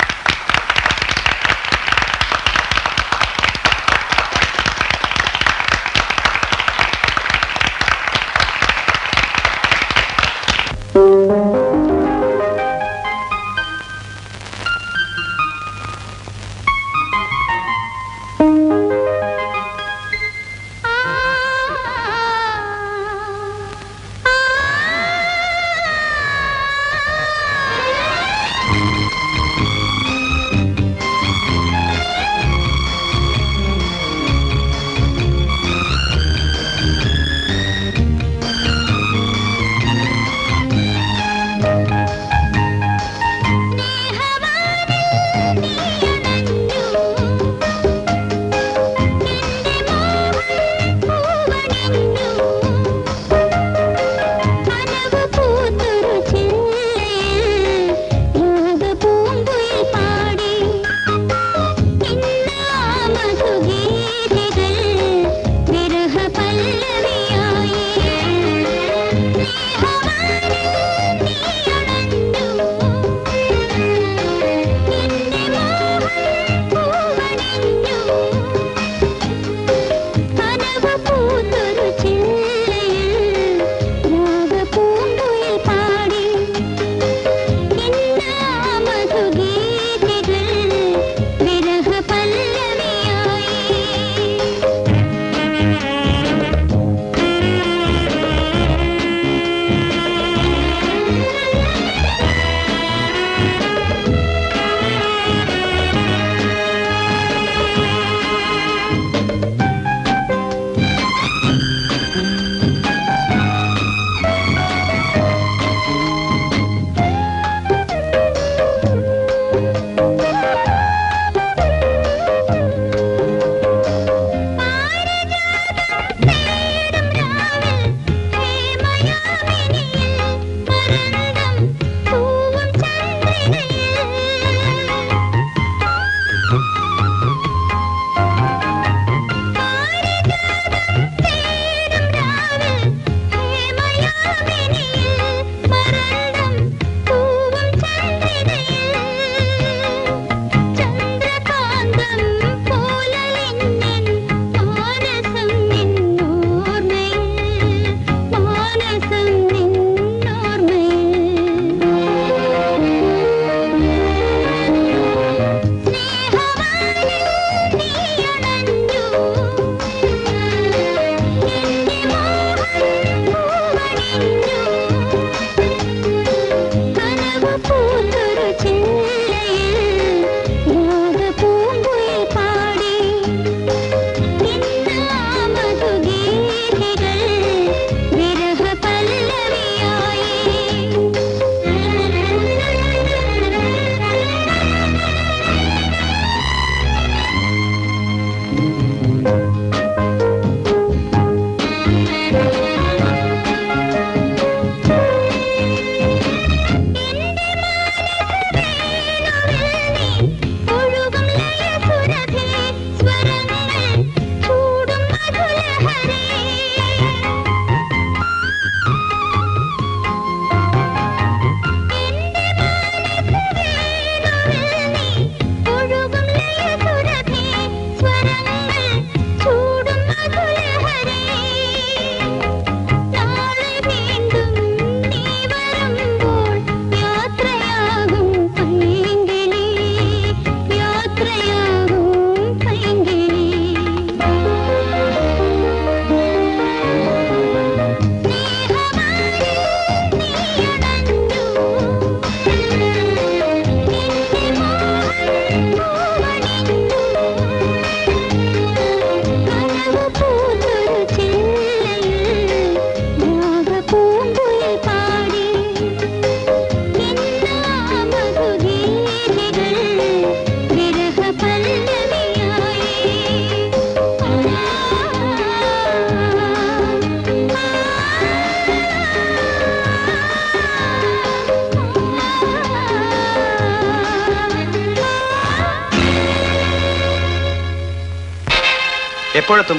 എപ്പോഴെത്തും?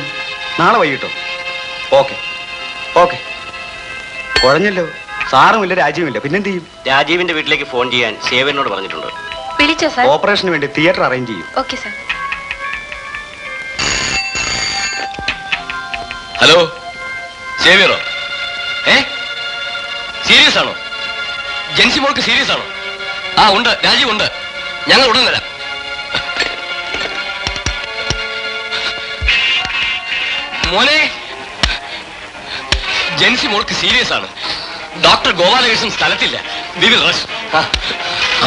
നാളെ വൈകിട്ടോ? Okay okay. കുഴഞ്ഞല്ലോ. സാറുമില്ല, രാജീവില്ല, പിന്നെന്ത് ചെയ്യും? രാജീവിന്റെ വീട്ടിലേക്ക് ഫോൺ ചെയ്യാൻ സേവനോട് പറഞ്ഞിട്ടുണ്ട്. വിളിച്ചോ സാർ? ഓപ്പറേഷന് വേണ്ടി തിയേറ്റർ അറേഞ്ച് ചെയ്യും. Okay sir. ഹലോ, സേവിയറോ? സീരിയസ് ആണോ? ജെൻസി മോൾക്ക് സീരിയസ് ആണോ? ആ ഉണ്ട്, രാജീവ് ഉണ്ട്. ഞങ്ങൾ ഉടൻ വരാം. മോനെ, ജെൻസി മോൾക്ക് സീരിയസ് ആണ്. ഡോക്ടർ ഗോപാലകൃഷ്ണൻ സ്ഥലത്തില്ല. We will rush.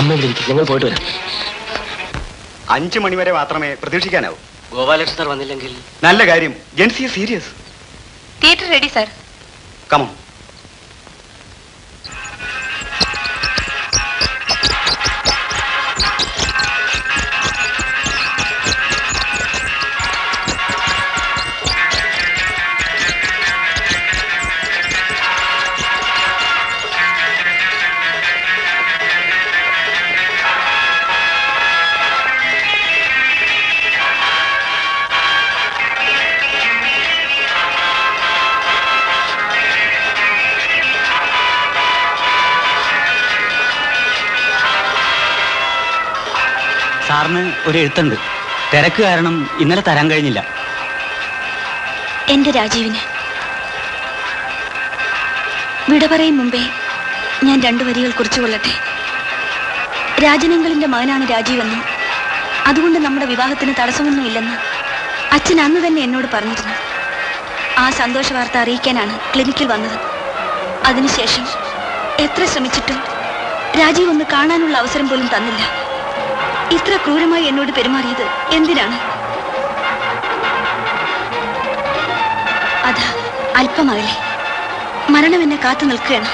അമ്മ വിളിക്കും, ഞങ്ങൾ പോയിട്ട് വരാം. 5 മണി വരെ മാത്രമേ പ്രതീക്ഷിക്കാനാവൂ. ഗോപാലകൃഷ്ണൻ സാർ വന്നില്ലെങ്കിൽ? നല്ല കാര്യം. Jency serious. Theatre ready sir. Come on. സാറിന് ഒരു എഴുത്തുണ്ട്. തിരക്ക് കാരണം ഇന്നലെ തരാൻ കഴിഞ്ഞില്ല. എന്റെ രാജീവിന് വിട പറയും മുമ്പേ ഞാൻ 2 വരികൾ കുറിച്ചുകൊള്ളട്ടെ. രാജനങ്കളിന്റെ മകനാണ് രാജീവെന്നും അതുകൊണ്ട് നമ്മുടെ വിവാഹത്തിന് തടസ്സമൊന്നുമില്ലെന്ന് അച്ഛൻ അന്ന് തന്നെ എന്നോട് പറഞ്ഞിരുന്നു. ആ സന്തോഷ വാർത്ത അറിയിക്കാനാണ് ക്ലിനിക്കിൽ വന്നത്. അതിനുശേഷം എത്ര ശ്രമിച്ചിട്ടും രാജീവ് ഒന്ന് കാണാനുള്ള അവസരം പോലും തന്നില്ല. ഇത്ര ക്രൂരമായി എന്നോട് പെരുമാറിയത് എന്തിനാണ്? അതാ അല്പമകലെ മരണം എന്നെ കാത്തു നിൽക്കുകയാണ്.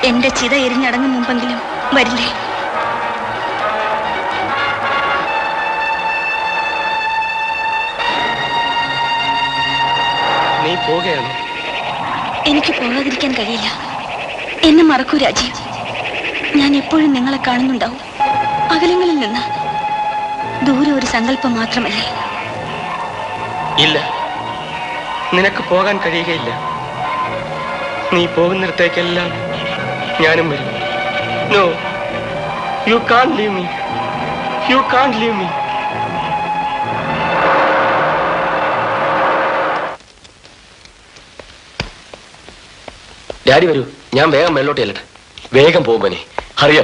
എന്റെ ചിത എരിഞ്ഞടങ്ങും മുമ്പെങ്കിലും വരില്ലേ? നീ പോവുകയാണോ? എനിക്ക് പോകാതിരിക്കാൻ കഴിയില്ല. എന്നെ മറക്കൂ രാജീവ്. ഞാൻ എപ്പോഴും നിങ്ങളെ കാണുന്നുണ്ടാവും, അകലങ്ങളിൽ നിന്ന്. ദൂരെ ഒരു സങ്കല്പം മാത്രമല്ലേ? ഇല്ല, നിനക്ക് പോകാൻ കഴിയുകയില്ല. നീ പോകുന്നിടത്തേക്കെല്ലാം ഞാനും വരും. No, you can't leave me. You can't leave me. Daddy വരൂ, ഞാൻ വേഗം മേലോട്ട് ചെല്ലട്ടെ. വേഗം പോകുമ്പനെ, ഹറിയ.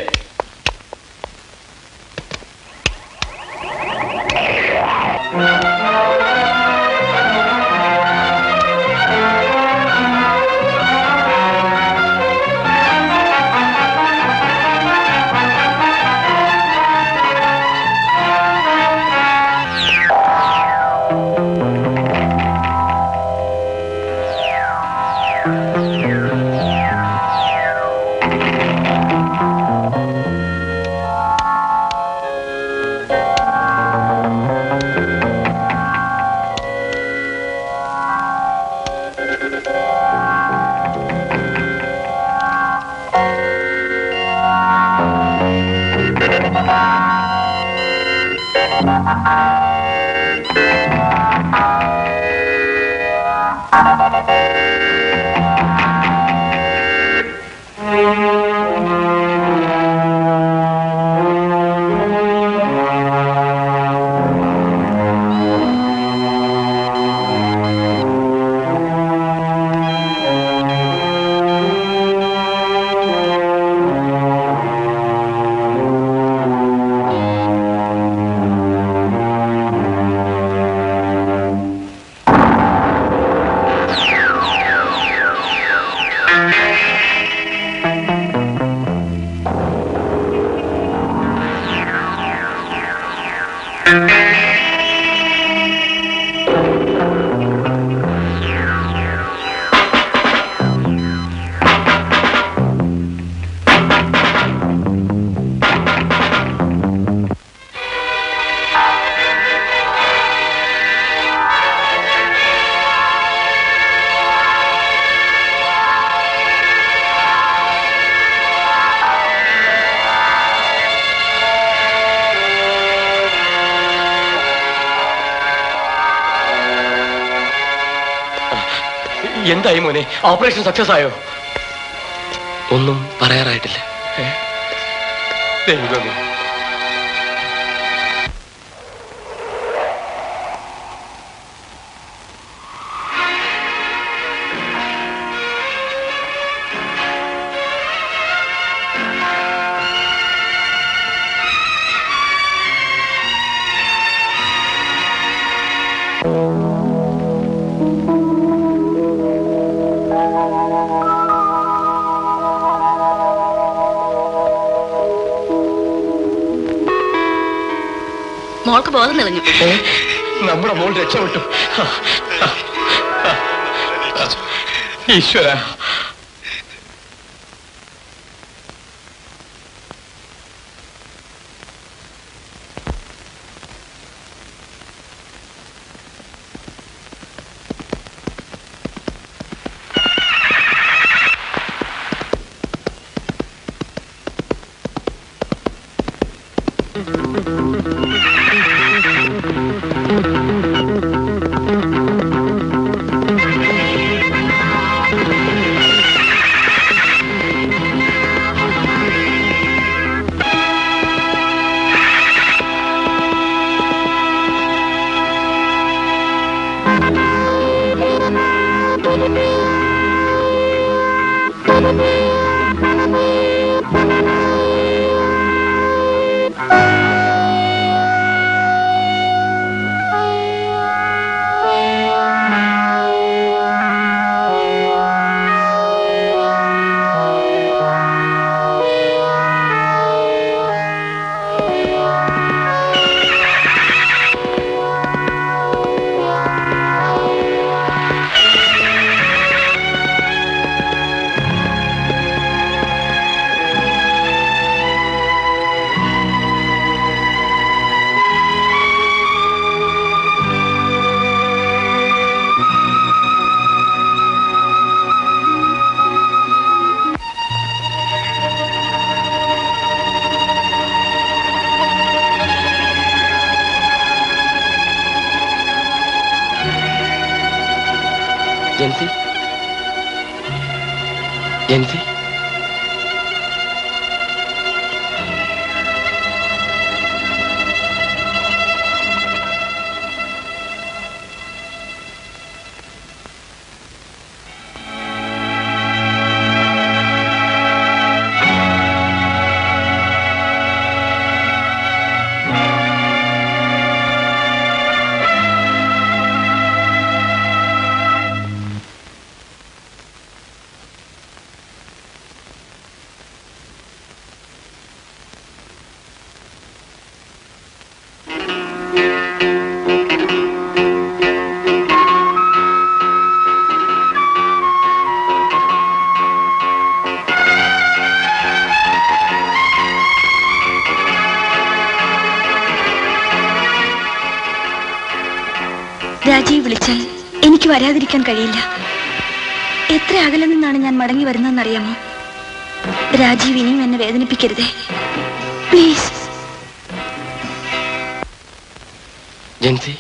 എന്തായി മോനെ? ഓപ്പറേഷൻ സക്സസ് ആയോ? ഒന്നും പറയാറായിട്ടില്ല. ദൈവമേ. മോൾക്ക് ബോധം തെളിഞ്ഞു. നമ്മുടെ മോൾ രക്ഷപ്പെട്ടു. ഈശ്വര. ജെൻസി, ജെൻസി, രാജീവ് വിളിച്ചാൽ എനിക്ക് വരാതിരിക്കാൻ കഴിയില്ല. എത്ര അകലെ നിന്നാണ് ഞാൻ മടങ്ങി വരുന്നതെന്നറിയാമോ? രാജീവ് ഇനിയും എന്നെ വേദനിപ്പിക്കരുതേ, പ്ലീസ്. ജെൻസി.